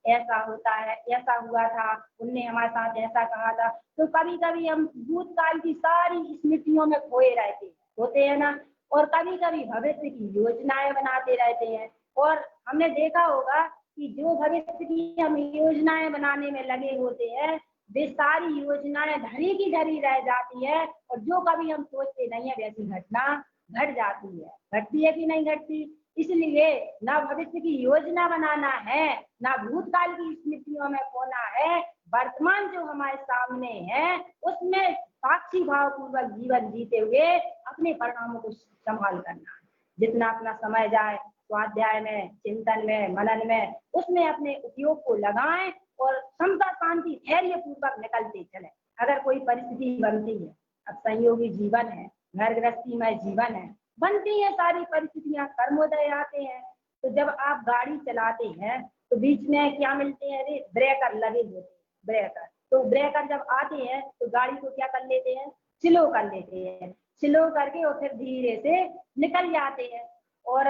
ऐसा होता है, ऐसा हुआ था, उनने हमारे साथ ऐसा कहा था। तो कभी कभी हम भूतकाल की सारी स्मृतियों में खोए रहते होते हैं ना, और कभी कभी भविष्य की योजनाएं बनाते रहते हैं। और हमने देखा होगा कि जो भविष्य की हम योजनाएं बनाने में लगे होते हैं, वे सारी योजनाएं धरी की धरी रह जाती है, और जो कभी हम सोचते नहीं है वैसी घटना घट जाती है। घटती है कि नहीं घटती? इसलिए ना भविष्य की योजना बनाना है, ना भूतकाल की स्मृतियों में खोना है, वर्तमान जो हमारे सामने है उसमें साक्षी भाव पूर्वक जीवन जीते हुए अपने परिणामों को संभाल करना है। जितना अपना समय जाए स्वाध्याय में, चिंतन में, मनन में, उसमें अपने उपयोग को लगाएं और समता शांति धैर्य पूर्वक निकलते चले। अगर कोई परिस्थिति बनती है, अब संयोगी जीवन है, घर गृहस्थी में जीवन है, बनती है सारी परिस्थितियां, कर्मोदय आते हैं। तो जब आप गाड़ी चलाते हैं तो बीच में क्या मिलते हैं, ब्रेकर लगे होते हैं, ब्रेकर। तो ब्रेकर जब आते हैं तो गाड़ी को क्या कर लेते हैं, स्लो कर लेते हैं, स्लो करके और फिर धीरे से निकल जाते हैं। और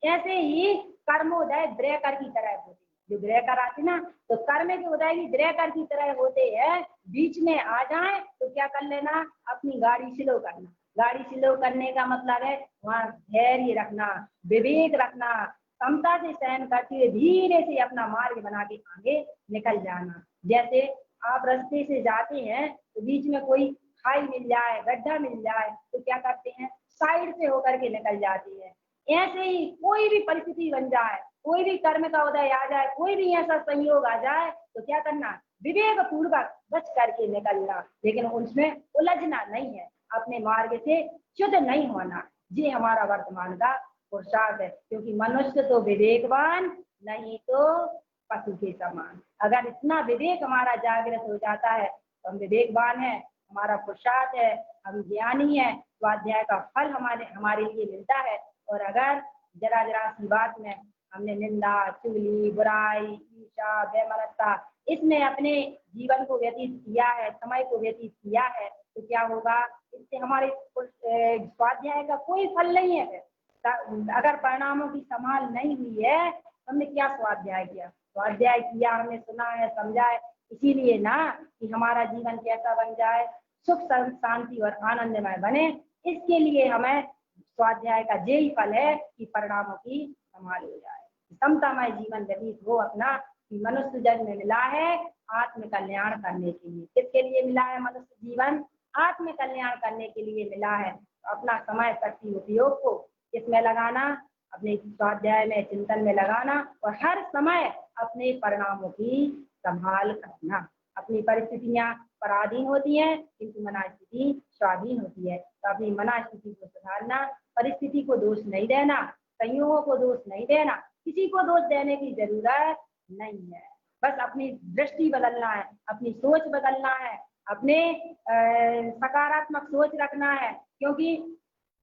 ऐसे ही कर्मोदय ब्रेकर की तरह होते हैं। जो ब्रेकर आते ना तो कर्म के उदय भी ब्रेकर की तरह होते हैं। बीच में आ जाए तो क्या कर लेना, अपनी गाड़ी स्लो करना। गाड़ी स्लो करने का मतलब है वहाँ धैर्य रखना, विवेक रखना, क्षमता से सहन करते हुए धीरे से अपना मार्ग बना के आगे निकल जाना। जैसे आप रास्ते से जाते हैं तो बीच में कोई खाई मिल जाए, गड्ढा मिल जाए तो क्या करते हैं, साइड से होकर के निकल जाती है। ऐसे ही कोई भी परिस्थिति बन जाए, कोई भी कर्म का उदय आ जाए, कोई भी ऐसा संयोग आ जाए तो क्या करना, विवेक पूर्वक बच करके निकलना, लेकिन उसमें उलझना नहीं है, अपने मार्ग से च्युत नहीं होना। ये हमारा वर्तमान का पुरुषार्थ है, क्योंकि मनुष्य तो विवेकवान नहीं तो पशु के समान। अगर इतना विवेक हमारा जागृत हो जाता है तो हम विवेकवान है, हमारा पुरुषार्थ है, हम ज्ञानी है, स्वाध्याय का फल हमारे लिए मिलता है। और अगर जरा सी बात में हमने निंदा, चुगली, बुराई, ईर्ष्या, बेमनस्ता इसमें अपने जीवन को व्यतीत किया है, समय को व्यतीत किया है, तो क्या होगा, इससे हमारे स्वाध्याय का कोई फल नहीं है। अगर परिणामों की संभाल नहीं हुई है तो हमने क्या स्वाध्याय किया, स्वाध्याय किया हमने, सुना है, समझा है, इसीलिए ना कि हमारा जीवन कैसा बन जाए, सुख शांति और आनंदमय बने। इसके लिए हमें स्वाध्याय का यही फल है कि परिणामों की संभाल हो जाए, समतामय जीवन व्यतीत हो अपना। कि मनुष्य जन्म में मिला है आत्म कल्याण करने के लिए। किसके लिए मिला है मनुष्य जीवन, आत्म कल्याण करने के लिए मिला है। तो अपना समय शक्ति उपयोग को किसमें लगाना, अपने स्वाध्याय में, चिंतन में लगाना, और हर समय अपने परिणामों की संभाल करना। अपनी परिस्थितियां पराधीन होती हैं किंतु मना स्थिति स्वाधीन होती है। तो अपनी मना स्थिति को सुधारना, परिस्थिति को दोष नहीं देना, संयोगों को दोष नहीं देना, किसी को दोष देने की जरूरत नहीं है। बस अपनी दृष्टि बदलना है, अपनी सोच बदलना है, अपने सकारात्मक सोच रखना है, क्योंकि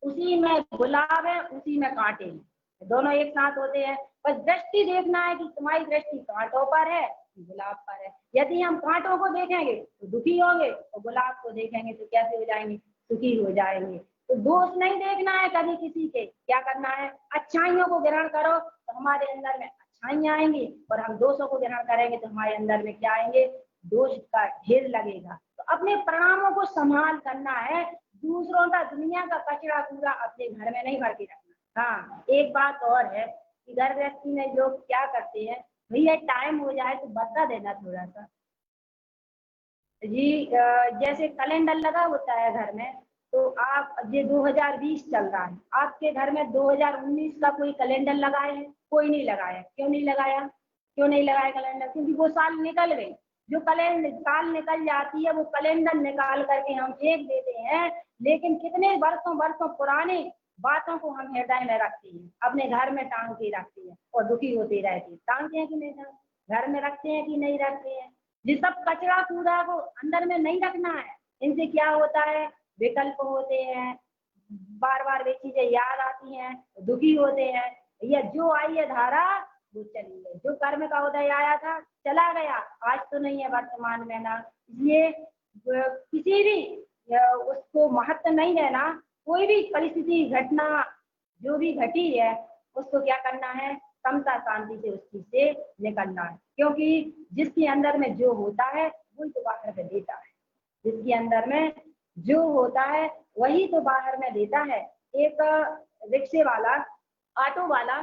उसी में गुलाब है, उसी में कांटे हैं, दोनों एक साथ होते हैं। बस दृष्टि देखना है कि तुम्हारी दृष्टि कांटों पर है कि गुलाब पर है। यदि हम कांटों को देखेंगे तो दुखी होंगे, और गुलाब को देखेंगे तो कैसे हो जाएंगे, सुखी हो जाएंगे। तो दोष नहीं देखना है कभी किसी के, क्या करना है, अच्छाइयों को ग्रहण करो तो हमारे अंदर में अच्छाइयां आएंगी, और हम दोषों को ग्रहण करेंगे तो हमारे अंदर में क्या आएंगे, दोष का ढेर लगेगा। तो अपने परिणामों को संभाल करना है, दूसरों का, दुनिया का कचरा पूरा अपने घर में नहीं भर के रखना। हाँ, एक बात और है कि घर गृहस्थी में लोग क्या करते हैं, भैया टाइम हो जाए तो बता देना थोड़ा सा जी। जैसे कैलेंडर लगा होता है घर में, तो आप ये 2020 चल रहा है, आपके घर में 2019 का कोई कैलेंडर लगाए है? कोई नहीं लगाया। क्यों नहीं लगाया, क्यों नहीं लगाया कैलेंडर? क्योंकि वो साल निकल गई। जो कैलेंडर साल निकल जाती है वो कैलेंडर निकाल करके हम फेंक देते हैं, लेकिन कितने वर्षों वर्षों पुराने बातों को हम हृदय में रखते हैं, अपने घर में टांग के रखते हैं और दुखी होते रहते हैं। टांगते हैं कि नहीं, घर में रखते हैं कि नहीं रखते हैं? ये सब कचरा कूड़ा को अंदर में नहीं रखना है। इनसे क्या होता है, विकल्प होते हैं, बार बार वे चीजें याद आती हैं, दुखी होते हैं। या जो आई है धारा वो चली गई, जो कर्म का उदय आया था चला गया, आज तो नहीं है वर्तमान में ना। इसलिए किसी भी उसको महत्व नहीं देना। कोई भी परिस्थिति, घटना जो भी घटी है उसको क्या करना है, समता शांति से उस चीज से निकलना है, क्योंकि जिसके अंदर में जो होता है वही तो बाहर में देता है। जिसके अंदर में जो होता है वही तो बाहर में देता है। एक रिक्शे वाला, ऑटो वाला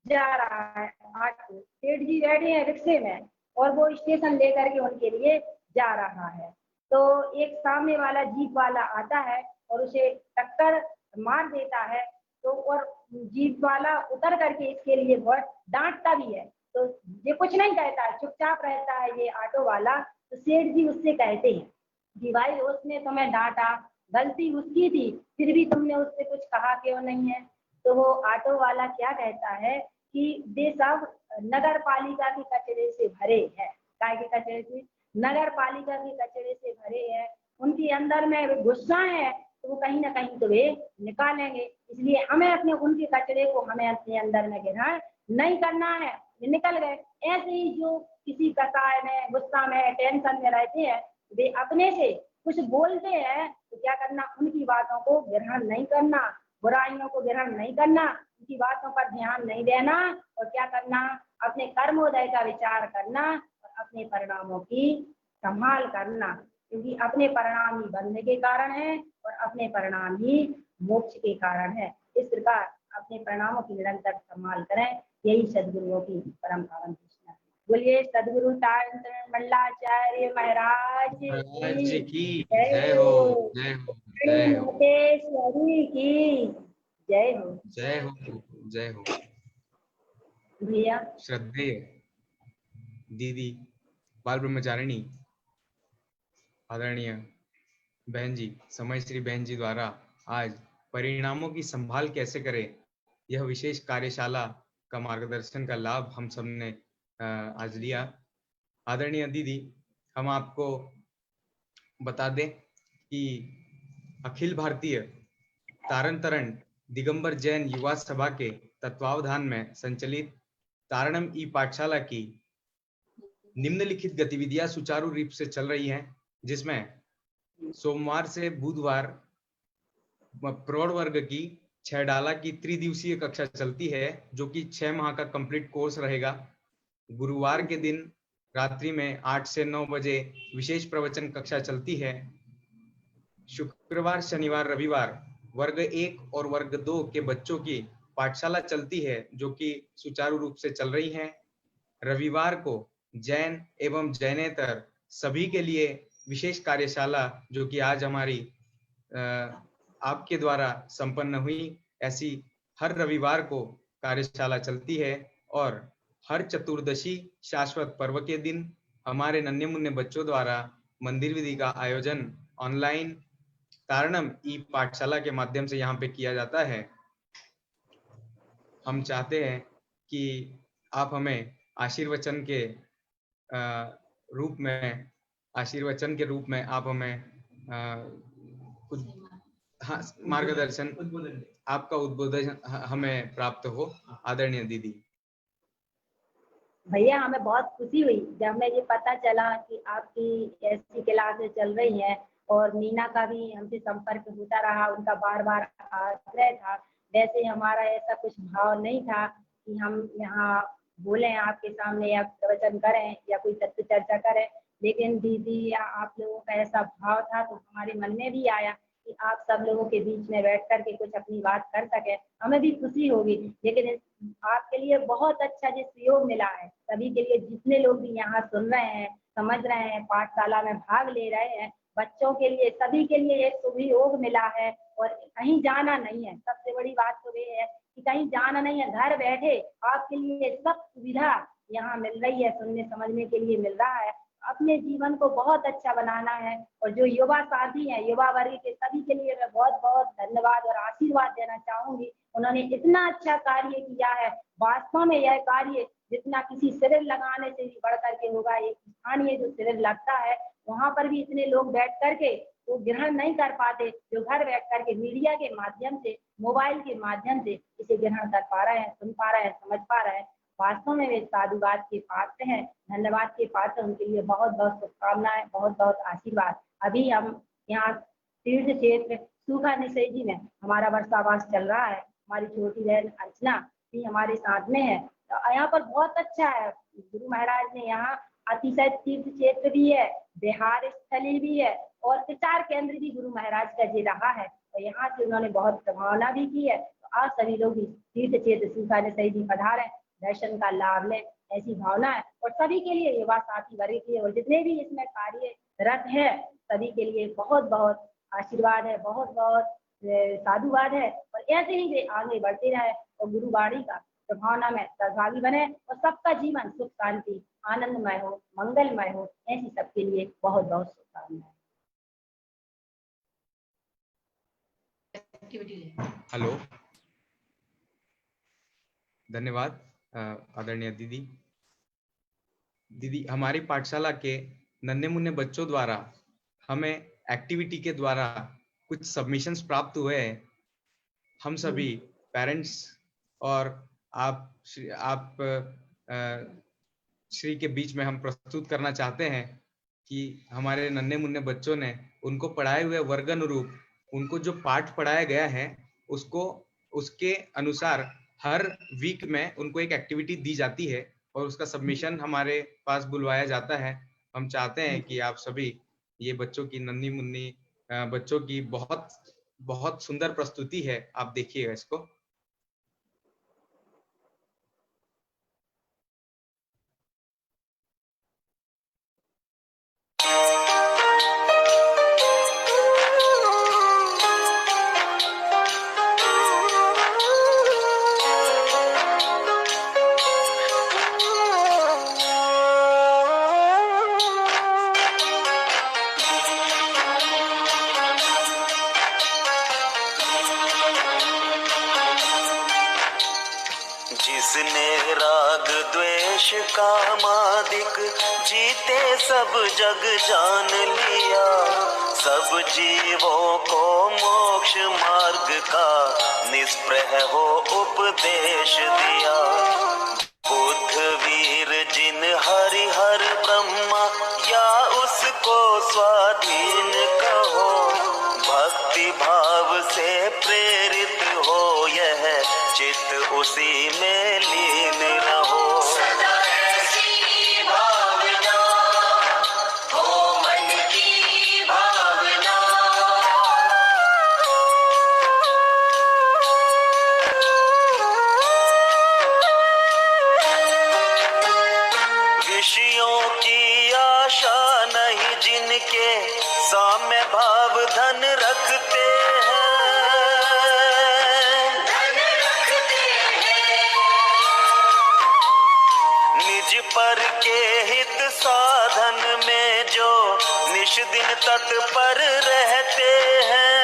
जा रहा है, ऑटो सेठ जी बैठे हैं रिक्शे में और वो स्टेशन लेकर के उनके लिए जा रहा है। तो एक सामने वाला जीप वाला आता है और उसे टक्कर मार देता है, तो और जीप वाला उतर करके इसके लिए बहुत डांटता भी है। तो ये कुछ नहीं कहता, चुपचाप रहता है ये ऑटो वाला। तो सेठ जी उससे कहते हैं कि भाई उसने तुम्हें डांटा, गलती उसकी थी, फिर भी तुमने उससे कुछ कहा क्यों नहीं है? तो वो ऑटो वाला क्या कहता है कि वे सब नगर पालिका के कचरे से भरे हैं। काय के कचरे से? नगर पालिका के कचरे से भरे हैं। उनके अंदर में गुस्सा है तो वो कहीं ना कहीं तो वे निकालेंगे। इसलिए हमें अपने उनके कचरे को हमें अपने अंदर में ग्रहण नहीं करना है। निकल गए। ऐसे ही जो किसी कसाय में, गुस्सा में, टेंशन में रहते हैं, वे अपने से कुछ बोलते हैं तो क्या करना, उनकी बातों को ग्रहण नहीं करना, बुराइयों को ग्रहण नहीं करना, उनकी बातों पर ध्यान नहीं देना, और क्या करना, अपने कर्मोदय का विचार करना और अपने परिणामों की संभाल करना, क्योंकि अपने परिणाम ही बंधने के कारण है और अपने परिणाम ही मोक्ष के कारण है। इस प्रकार अपने परिणामों की निरंतर संभाल करें, यही सदगुरुओं की परम पावन कृष्णा है। बोलिए सदगुरु तारतंत्र मंडलाचार्य महाराज की जय हो, जय हो, जय हो, मोटेश्वरी की जय हो, जय हो, जय हो। भैया श्रद्धेय दीदी बाल ब्रह्मचारिणी आदरणीय बहन जी, समय श्री बहन जी द्वारा आज परिणामों की संभाल कैसे करें, यह विशेष कार्यशाला का मार्गदर्शन का लाभ हम सबने आज लिया। आदरणीय दीदी, हम आपको बता दें कि अखिल भारतीय तारण तरण दिगंबर जैन युवा सभा के तत्वावधान में संचालित तारणम ई पाठशाला की निम्नलिखित गतिविधियां सुचारू रूप से चल रही हैं, जिसमें सोमवार से बुधवार प्रौढ़ वर्ग की 6 डाला की त्रिदिवसीय कक्षा चलती है, जो कि 6 माह का कंप्लीट कोर्स रहेगा। गुरुवार के दिन रात्रि में 8 से 9 बजे विशेष प्रवचन कक्षा चलती है। शुक्रवार, शनिवार, रविवार वर्ग 1 और वर्ग 2 के बच्चों की पाठशाला चलती है, जो कि सुचारू रूप से चल रही है। रविवार को जैन एवं जैनेतर सभी के लिए विशेष कार्यशाला, जो कि आज हमारी आपके द्वारा संपन्न हुई, ऐसी हर रविवार को कार्यशाला चलती है। और हर चतुर्दशी शाश्वत पर्व के दिन हमारे नन्हे मुन्ने बच्चों द्वारा मंदिर विधि का आयोजन ऑनलाइन तारणम ई पाठशाला के माध्यम से यहाँ पे किया जाता है। हम चाहते हैं कि आप हमें आशीर्वचन के रूप में आप हमें मार्गदर्शन, आपका उद्बोधन हमें प्राप्त हो। आदरणीय दीदी। भैया, हमें बहुत खुशी हुई जब हमें ये पता चला कि आपकी ऐसी क्लासेस चल रही हैं, और मीना का भी हमसे संपर्क होता रहा, उनका बार बार आग्रह था। वैसे हमारा ऐसा कुछ भाव नहीं था कि हम यहाँ बोलें आपके सामने या प्रवचन करें या कोई तत्व चर्चा करें, लेकिन दीदी या आप लोगों का ऐसा भाव था तो हमारे मन में भी आया कि आप सब लोगों के बीच में बैठ कर के कुछ अपनी बात कर सके, हमें भी खुशी होगी। लेकिन आपके लिए बहुत अच्छा जो सहयोग मिला है, सभी के लिए, जितने लोग भी यहाँ सुन रहे हैं, समझ रहे हैं, पाठशाला में भाग ले रहे हैं, बच्चों के लिए, सभी के लिए एक सहयोग मिला है। और कहीं जाना नहीं है, सबसे बड़ी बात तो ये है कि कहीं जाना नहीं है, घर बैठे आपके लिए सब सुविधा यहाँ मिल रही है, सुनने समझने के लिए मिल रहा है। अपने जीवन को बहुत अच्छा बनाना है। और जो युवा साथी हैं, युवा वर्ग के सभी के लिए मैं बहुत बहुत धन्यवाद और आशीर्वाद देना चाहूंगी। उन्होंने इतना अच्छा कार्य किया है, वास्तव में यह कार्य जितना किसी शिविर लगाने से भी बढ़ करके होगा। एक स्थानीय जो शिविर लगता है, वहां पर भी इतने लोग बैठ करके वो ग्रहण नहीं कर पाते, जो घर बैठ करके मीडिया के माध्यम से, मोबाइल के माध्यम से इसे ग्रहण कर पा रहे हैं, सुन पा रहे हैं, समझ पा रहे हैं। वास्तव में वे साधुवाद के पात्र हैं, धन्यवाद के पात्र। उनके लिए बहुत बहुत शुभकामनाएं, बहुत बहुत आशीर्वाद। अभी हम यहाँ तीर्थ क्षेत्र सूखा निशय जी में हमारा वर्षावास चल रहा है। हमारी छोटी बहन अर्चना भी हमारे साथ में है। तो यहाँ पर बहुत अच्छा है, गुरु महाराज ने यहाँ अतिशय तीर्थ क्षेत्र भी है, विहार स्थली भी है, और प्रचार केंद्र भी गुरु महाराज का जी रहा है। और यहाँ से उन्होंने बहुत प्रभावना भी की है। तो आज सभी लोग तीर्थ क्षेत्र सूखा निशय जी पधारें, दर्शन का लाभ लें, ऐसी भावना है। और सभी के लिए, युवा साथी वर्ग के और जितने भी इसमें कार्यरत है, सभी के लिए बहुत बहुत आशीर्वाद है, बहुत बहुत साधुवाद है। और ऐसे ही वे आगे बढ़ते रहे और गुरुवाणी का प्रभावना में सहभागी बने, और सबका जीवन सुख शांति आनंदमय हो, मंगलमय हो, ऐसी सबके लिए बहुत बहुत शुभकामनाएं। हेलो, धन्यवाद आदरणीय दीदी। दीदी, हमारी पाठशाला के नन्हे मुन्ने बच्चों द्वारा हमें एक्टिविटी के द्वारा कुछ सबमिशंस प्राप्त हुए हैं। हम सभी पेरेंट्स और आप श्री के बीच में हम प्रस्तुत करना चाहते हैं कि हमारे नन्हे मुन्ने बच्चों ने उनको पढ़ाए हुए वर्ग अनुरूप उनको जो पाठ पढ़ाया गया है उसको उसके अनुसार हर वीक में उनको एक एक्टिविटी दी जाती है और उसका सबमिशन हमारे पास बुलवाया जाता है। हम चाहते हैं कि आप सभी ये बच्चों की नन्ही मुन्नी बच्चों की बहुत बहुत सुंदर प्रस्तुति है, आप देखिएगा इसको। जिसने राग द्वेष कामादिक जीते सब जग जान लिया, सब जीवों को मोक्ष मार्ग का निष्प्रह हो उपदेश दिया। बुद्ध वीर जिन हरिहर ब्रह्मा या उसको स्वाधीन कहो, भक्ति भाव से प्रेरित हो यह चित्त उसी में लीन रहो। सदा ऐसी भावना हो मन की भावना। विषयों की आशा नहीं जिनके साम्य भाव धन रखते हैं, निज पर के हित साधन में जो निश दिन तत्पर रहते हैं।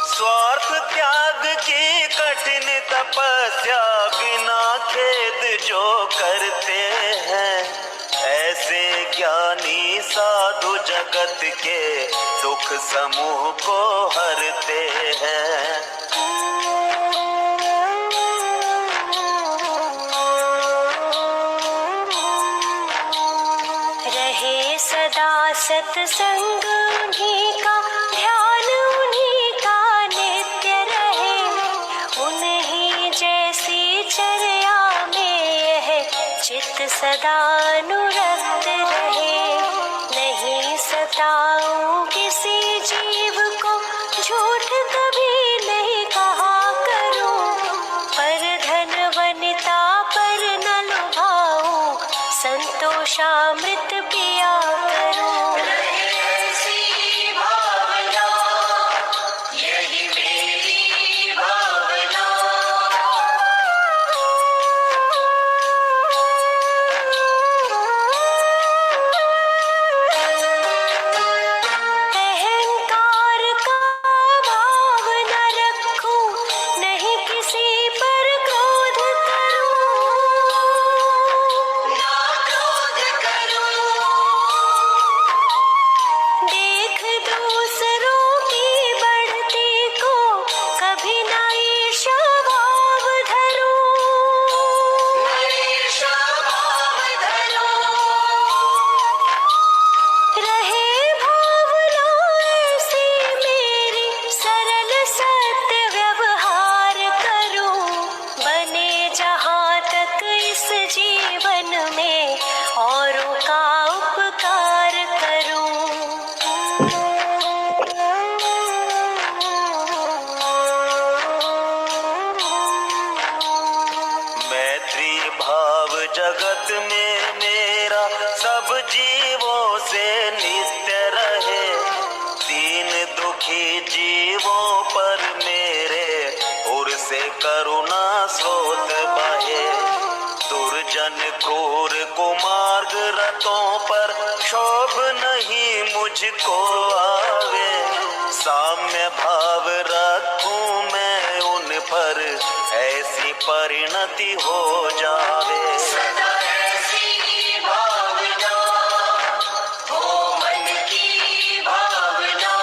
स्वार्थ त्याग की कठिन तपस्या बिना खेद जो करते हैं, ऐसे ज्ञानी साधु जगत के दुख समूह को हरते हैं। रहे सदा सत्संग उन्हीं का, ध्यान उन्हीं का नित्य रहे, उन्हीं जैसी चर्या में यह चित्त सदा अनुरक्त रहे। नहीं सताऊं किसी जीव को, झूठ कभी नहीं कहा करूं, पर धन वनिता पर न लुभाऊं, संतोषामृत पिया करूं। ऐसी भावना यही मेरी भावना। अहंकार का भाव न रखूं, नहीं किसी पर क्रोध करूं, ना क्रोध करूं। देख दूसरों की बढ़ती को कभी न ईर्ष्या भाव धरूं। ईर्ष्या भाव धरूं। रहे भावना ऐसी मेरी, सरल सत्य व्यवहार करूं, बने जहां तक इस जीवन में औरों का उपकार करूं। मैत्री भाव जगत में मेरा सब जीवों से नित्य रहे, दीन दुखी जीवों पर मेरे उर से करुणा स्रोत बहे। दुर्जन क्रूर कुमार्ग रतों पर क्षोभ नहीं मुझको आवे, साम्य भाव रखूं मैं उन पर ऐसी परिणति हो जावे। सदा ऐसी भावना हो मन की भावना।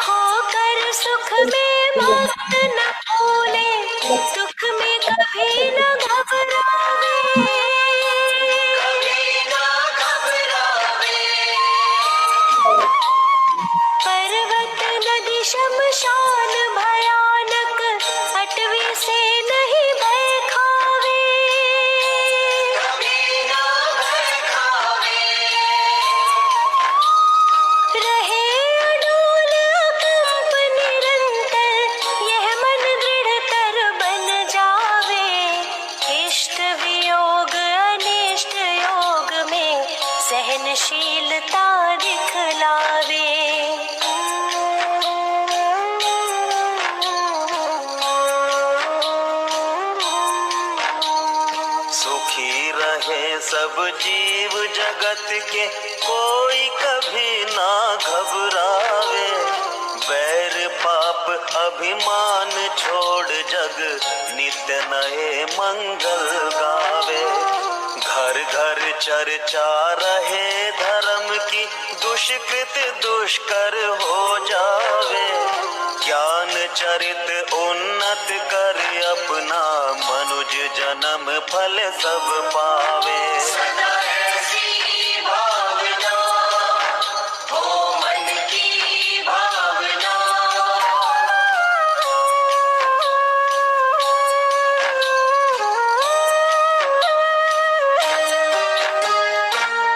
होकर सुख में बात न भूले, दुख में कभी न घबरावे। पर्वत नदी शमशान भयानक, अटवी से नहीं भय खावे। रहे अडोल अकंप निरंतर, यह मन दृढ़ कर बन जावे। इष्ट वियोग अनिष्ट योग में सहनशीलता दिखलावे। सुखी रहे सब जीव जगत के, कोई कभी ना घबरावे। बैर पाप अभिमान छोड़ जग नित्य नए मंगल गावे। घर घर चर्चा रहे धर्म की, दुष्कृत दुष्कर हो जावे। ज्ञान चरित उन्नत कर अपना, मनुज जन्म फल सब पावे। सदा ऐसी भावना हो मन की भावना।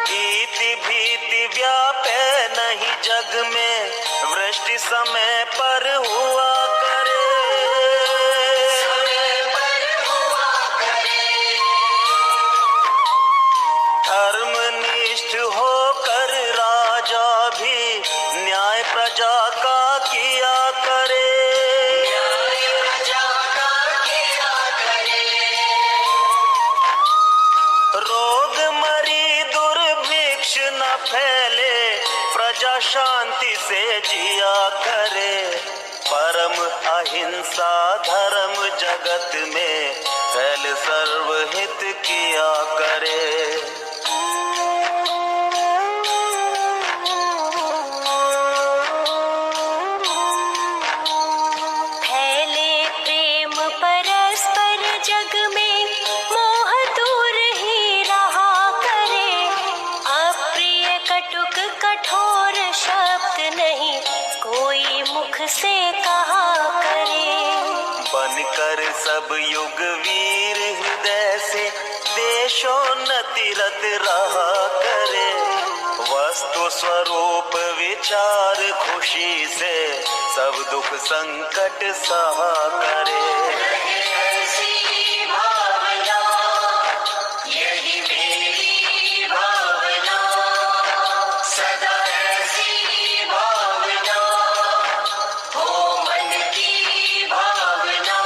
भीति भीति व्यापे नहीं जग में, वृष्टि समय पर हुआ करे। समय पर हुआ करे। धर्मनिष्ठ होकर राजा भी न्याय प्रजा का किया करे। न्याय प्रजा का किया करे। रोग मरी दुर्भिक्ष न फैले, प्रजा शांति से जिया करे। परम अहिंसा धर्म जगत में, फैल सर्वहित किया करे। फैले प्रेम परस्पर जग में, मोह दूर ही रहा करे। अप्रिय कटुक कठोर शब्द नहीं, कोई मुख से कहा करे। बनकर सब युग वीर हृदय से, देशोन्नति रत रहा करे। वस्तु स्वरूप विचार खुशी से, सब दुख संकट सहा करे। ऐसी भावना, यही मेरी भावना। सदा ऐसी भावना हो मन की भावना।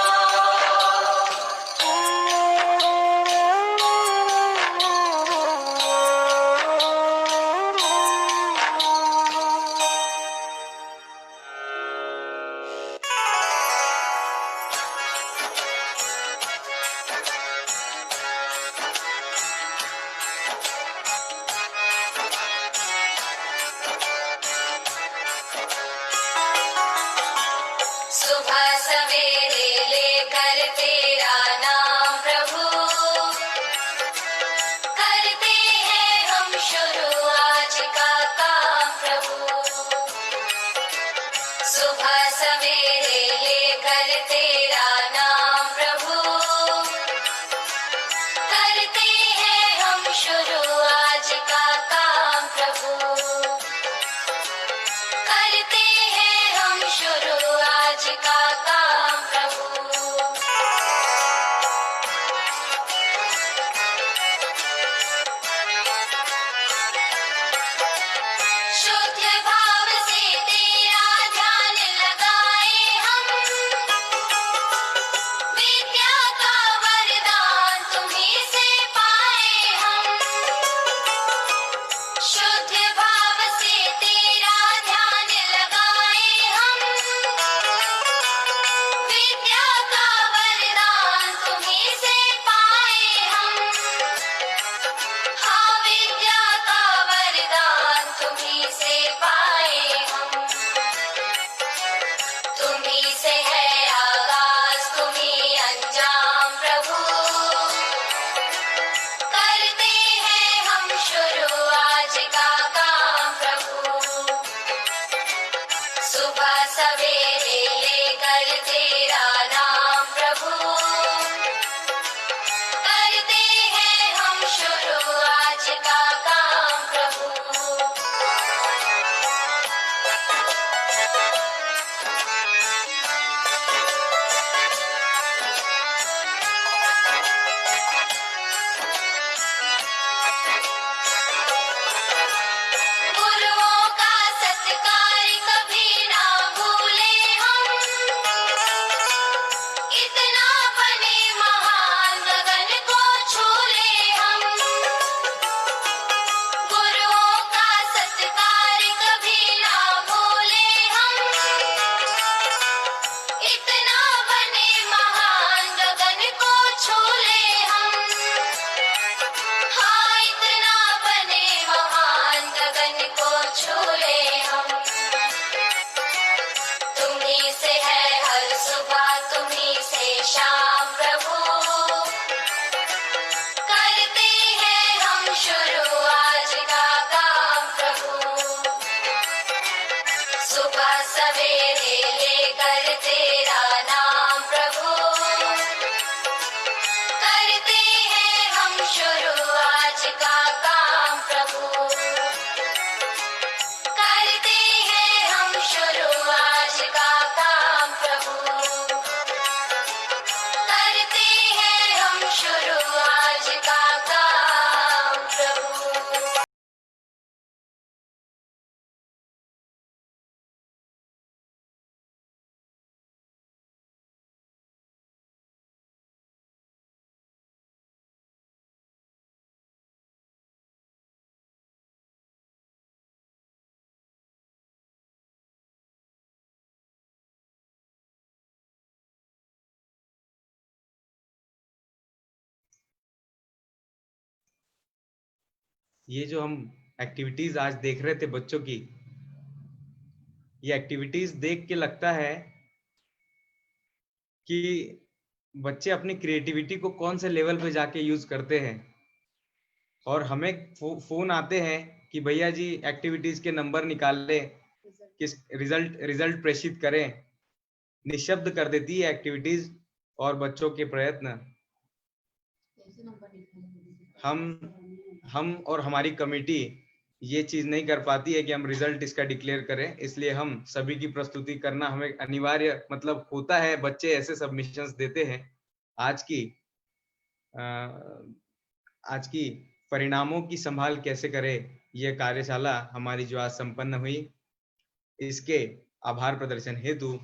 सुबह सवेरे लेकर तेरा नाम प्रभु, करते हैं हम शुरू आज का काम प्रभु। सुबह सवेरे लेकर तेरा नाम प्रभु, करते हैं हम शुरू आज का काम प्रभु। करते हैं हम शुरू आज का काम प्रभु। शुद्ध भाव से तेरा ध्यान लगाए हम, विद्या का वरदान तुम्हीं से पाए हम। शुद्ध भाव से तेरा ध्यान लगाए हम, विद्या का वरदान श्याम प्रभु करते हैं हम शुरू आज का काम प्रभु सुबह सवेरे लेकर तेरा नाम प्रभु करते हैं हम शुरू आज का काम प्रभु करते हैं हम शुरू आज का काम प्रभु करते हैं हम शुरू आज का काम प्रभु। ये जो हम एक्टिविटीज आज देख रहे थे बच्चों की, ये एक्टिविटीज देख के लगता है कि बच्चे अपनी क्रिएटिविटी को कौन से लेवल पे जाके यूज करते हैं। और हमें फोन आते हैं कि भैया जी एक्टिविटीज के नंबर निकाल ले, किस रिजल्ट प्रेषित करें। निशब्द कर देती है एक्टिविटीज और बच्चों के प्रयत्न। हम और हमारी कमेटी ये चीज नहीं कर पाती है कि हम रिजल्ट इसका डिक्लेयर करें, इसलिए हम सभी की प्रस्तुति करना हमें अनिवार्य मतलब होता है। बच्चे ऐसे सबमिशंस देते हैं। आज की परिणामों की संभाल कैसे करें, यह कार्यशाला हमारी जो आज संपन्न हुई, इसके आभार प्रदर्शन हेतु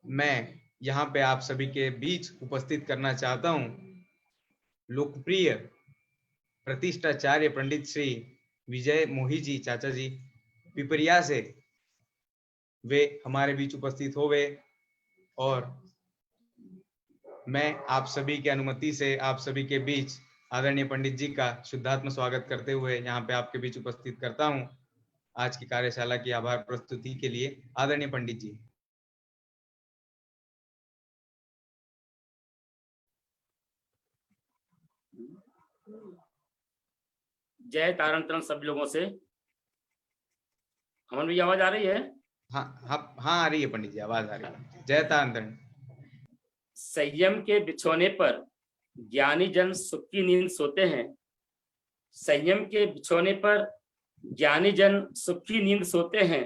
मैं यहाँ पे आप सभी के बीच उपस्थित करना चाहता हूँ लोकप्रिय प्रतिष्ठाचार्य पंडित श्री विजय मोही जी चाचा जी पिपरिया से। वे हमारे बीच उपस्थित होवे और मैं आप सभी की अनुमति से आप सभी के बीच आदरणीय पंडित जी का शुद्धात्म स्वागत करते हुए यहाँ पे आपके बीच उपस्थित करता हूँ आज की कार्यशाला की आभार प्रस्तुति के लिए। आदरणीय पंडित जी। जय तारण तरण सब लोगों से। अमन भैया आवाज आ रही है? हाँ आ रही है पंडित जी, आवाज आ रही है। जय तारण तरण। संयम के बिछोने पर ज्ञानी जन सुख की नींद सोते हैं। संयम के बिछोने पर ज्ञानी जन सुख की नींद सोते हैं।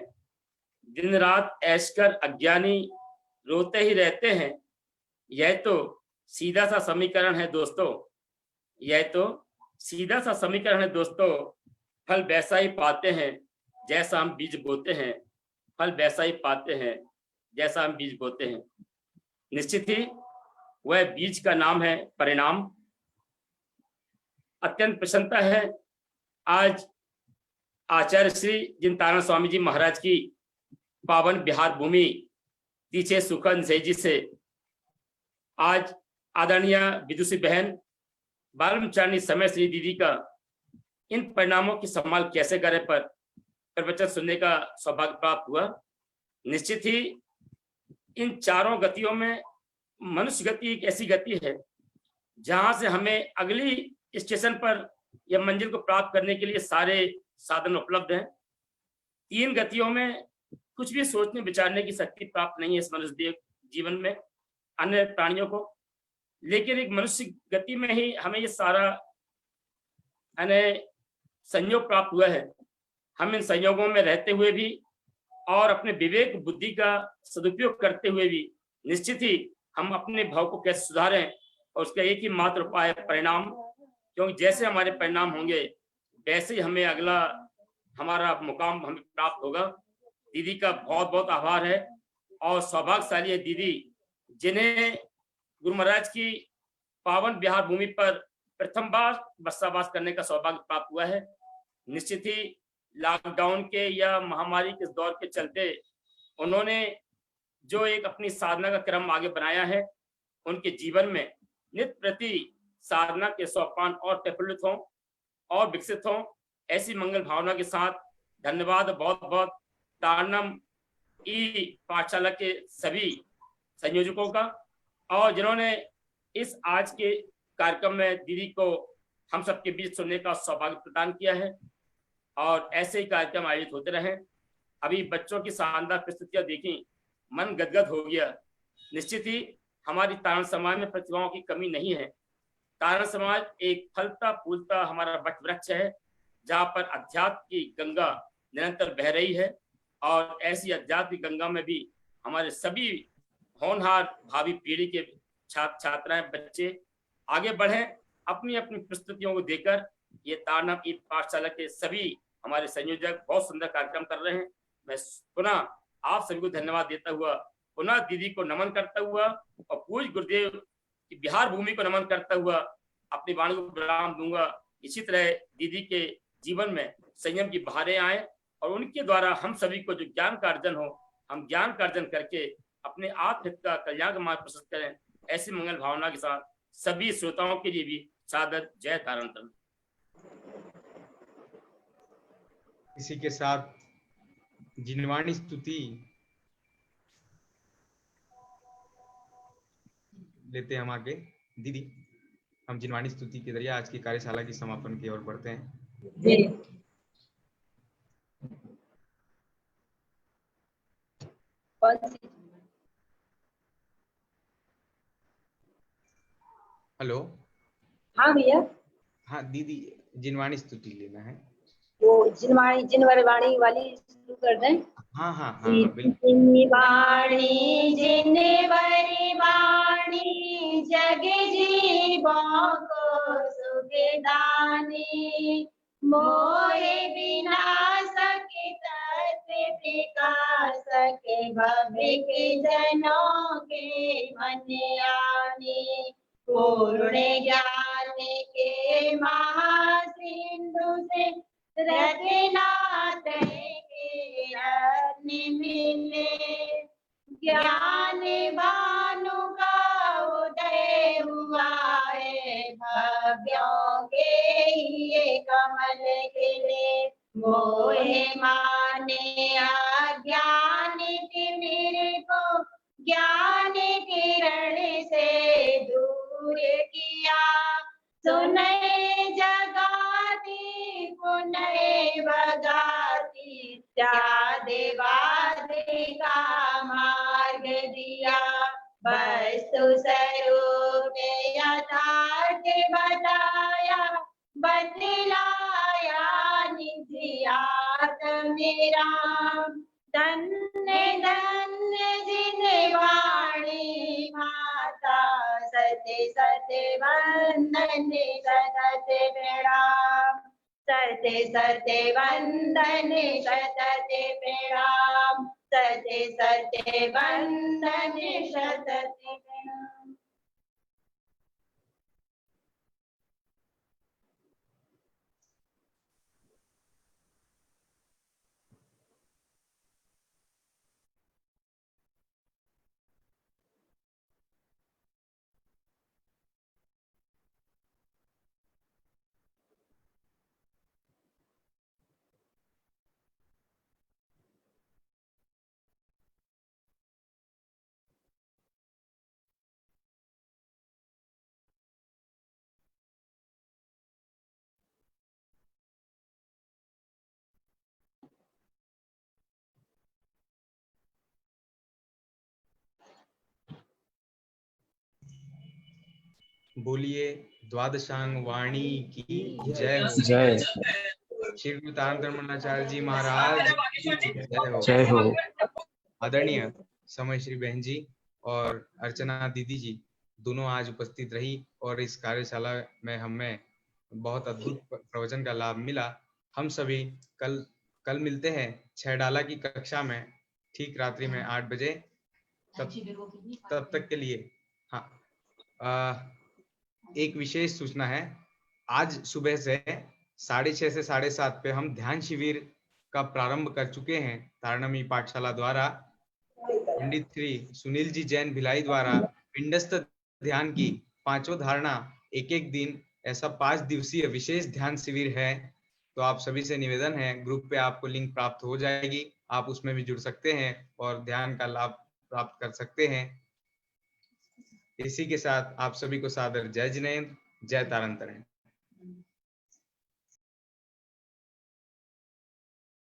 दिन रात ऐश कर अज्ञानी रोते ही रहते हैं। यह तो सीधा सा समीकरण है दोस्तों, यह तो सीधा सा समीकरण है दोस्तों। फल वैसा ही पाते हैं जैसा हम बीज बोते हैं। फल वैसा ही पाते हैं जैसा हम बीज बोते हैं। निश्चित ही वह बीज का नाम है परिणाम। अत्यंत प्रसन्नता है आज आचार्य श्री जिनतारण स्वामी जी महाराज की पावन बिहार भूमि तीछे सुखन से जी से आज आदरणीय विदुषी बहन ब्रह्मचारिणी समय श्री दीदी का इन परिणामों की संभाल कैसे करें पर प्रवचन सुनने का सौभाग्य प्राप्त हुआ। निश्चित ही इन चारों गतियों में मनुष्य गति एक ऐसी गति है जहां से हमें अगली स्टेशन पर या मंजिल को प्राप्त करने के लिए सारे साधन उपलब्ध हैं। तीन गतियों में कुछ भी सोचने विचारने की शक्ति प्राप्त नहीं है इस मनुष्य जीवन में अन्य प्राणियों को, लेकिन एक मनुष्य गति में ही हमें ये सारा संयोग प्राप्त हुआ है। हम इन संयोगों में रहते हुए भी और अपने विवेक बुद्धि का सदुपयोग करते हुए भी निश्चित ही हम अपने भाव को कैसे सुधारें, और उसका एक ही मात्र उपाय है परिणाम। क्योंकि जैसे हमारे परिणाम होंगे वैसे ही हमें अगला हमारा मुकाम हमें प्राप्त होगा। दीदी का बहुत बहुत आभार है और सौभाग्यशाली है दीदी जिन्हें गुरु महाराज की पावन बिहार भूमि पर प्रथम बार बसावास करने का सौभाग्य प्राप्त हुआ है। निश्चित ही लॉकडाउन के या महामारी के दौर के चलते उन्होंने जो एक अपनी साधना का क्रम आगे बनाया है, उनके जीवन में नित्य प्रति साधना के सोपान और प्रफुल्लित हों और विकसित हों, ऐसी मंगल भावना के साथ धन्यवाद बहुत बहुत तारणम ई पाठशाला के सभी संयोजकों का और जिन्होंने इस आज के कार्यक्रम में दीदी को हम सबके बीच सुनने का सौभाग्य प्रदान किया है और ऐसे ही कार्यक्रम आयोजित होते रहे। अभी बच्चों की शानदार प्रस्तुतियां देखी, मन गदगद हो गया। निश्चित ही हमारी तारण समाज में प्रतिभाओं की कमी नहीं है। तारण समाज एक फलता फूलता हमारा वट वृक्ष है, जहाँ पर अध्यात्म की गंगा निरंतर बह रही है और ऐसी अध्यात्म की गंगा में भी हमारे सभी होनहार भावी पीढ़ी के छात्र छात्राएं बच्चे आगे बढ़े, अपनी अपनी प्रस्तुतियों को देकर। ये तारणम ई पाठशाला के सभी हमारे संयोजक बहुत सुंदर कार्यक्रम कर रहे हैं। मैं पुनः आप सभी को धन्यवाद देता हुआ, पुनः दीदी को नमन करता हुआ और पूज्य गुरुदेव की बिहार भूमि को नमन करता हुआ अपनी वाणी को विराम दूंगा। इसी तरह दीदी के जीवन में संयम की बहारें आए और उनके द्वारा हम सभी को जो ज्ञान का अर्जन हो, हम ज्ञान का अर्जन करके अपने आत्महित का कल्याण का मार्ग प्रशस्त करें। ऐसी मंगल भावना के साथ सभी श्रोताओं के लिए भी सादर जय तारण तरण। इसी के साथ जिनवाणी स्तुति लेते हैं हम आगे। दीदी, हम जिनवाणी स्तुति के जरिए आज की कार्यशाला की समापन की ओर बढ़ते हैं। जी। कौन सी? हेलो। हाँ भैया। हाँ दीदी, जिनवाणी स्तुति लेना है। वो जिनवाणी वाली शुरू कर दें। हाँ हाँ हाँ बिल्कुल। जिनवाणी जिनवरी वाणी जग जीवों को सुखदानी, मोहे विनाशक तत्व प्रकाशक भव्य के जनों के मन आनी, पूर्ण ज्ञान के महासिंधु से रघुनाथ के रत्न मिले, ज्ञान भानु का उदय हुआ है, भव्यों के ये कमल खिले, मोहे माने अज्ञान तिमिर को ज्ञान किरण से दूर किया, सुने जगाती पुनः भगाती, त्यादेवादे का मार्ग दिया, वस्तु स्वरूप यथार्थ बताया, बतलाया निधि आत्मेरा, धन्य धन्य जिनवाणी माता, सत्य सत्य वंदन सतत प्रणाम, सत्य सत्य वंदन सतत प्रणाम, सत्य सत्य वंदन सतत प्रणाम। बोलिए द्वादशांग वाणी की जय हो। जय श्री गुरु तारणतरणाचार्य जी महाराज की जय हो। जय हो। आदरणीय समय श्री बहन जी और अर्चना दीदी जी दोनों आज उपस्थित रही और इस कार्यशाला में हमें बहुत अद्भुत प्रवचन का लाभ मिला। हम सभी कल मिलते हैं 6 डाला की कक्षा में ठीक रात्रि में 8 बजे। तब तक के लिए हाँ एक विशेष सूचना है। आज सुबह से 6:30 से 7:30 पे हम ध्यान शिविर का प्रारंभ कर चुके हैं। तारणमी पाठशाला द्वारा पंडित श्री सुनील जी जैन भिलाई द्वारा पिंडस्थ ध्यान की 5 धारणा एक दिन ऐसा 5 दिवसीय विशेष ध्यान शिविर है। तो आप सभी से निवेदन है, ग्रुप पे आपको लिंक प्राप्त हो जाएगी, आप उसमें भी जुड़ सकते हैं और ध्यान का लाभ प्राप्त कर सकते हैं। इसी के साथ आप सभी को सादर जय जिनेंद्र, जय तारंतरण।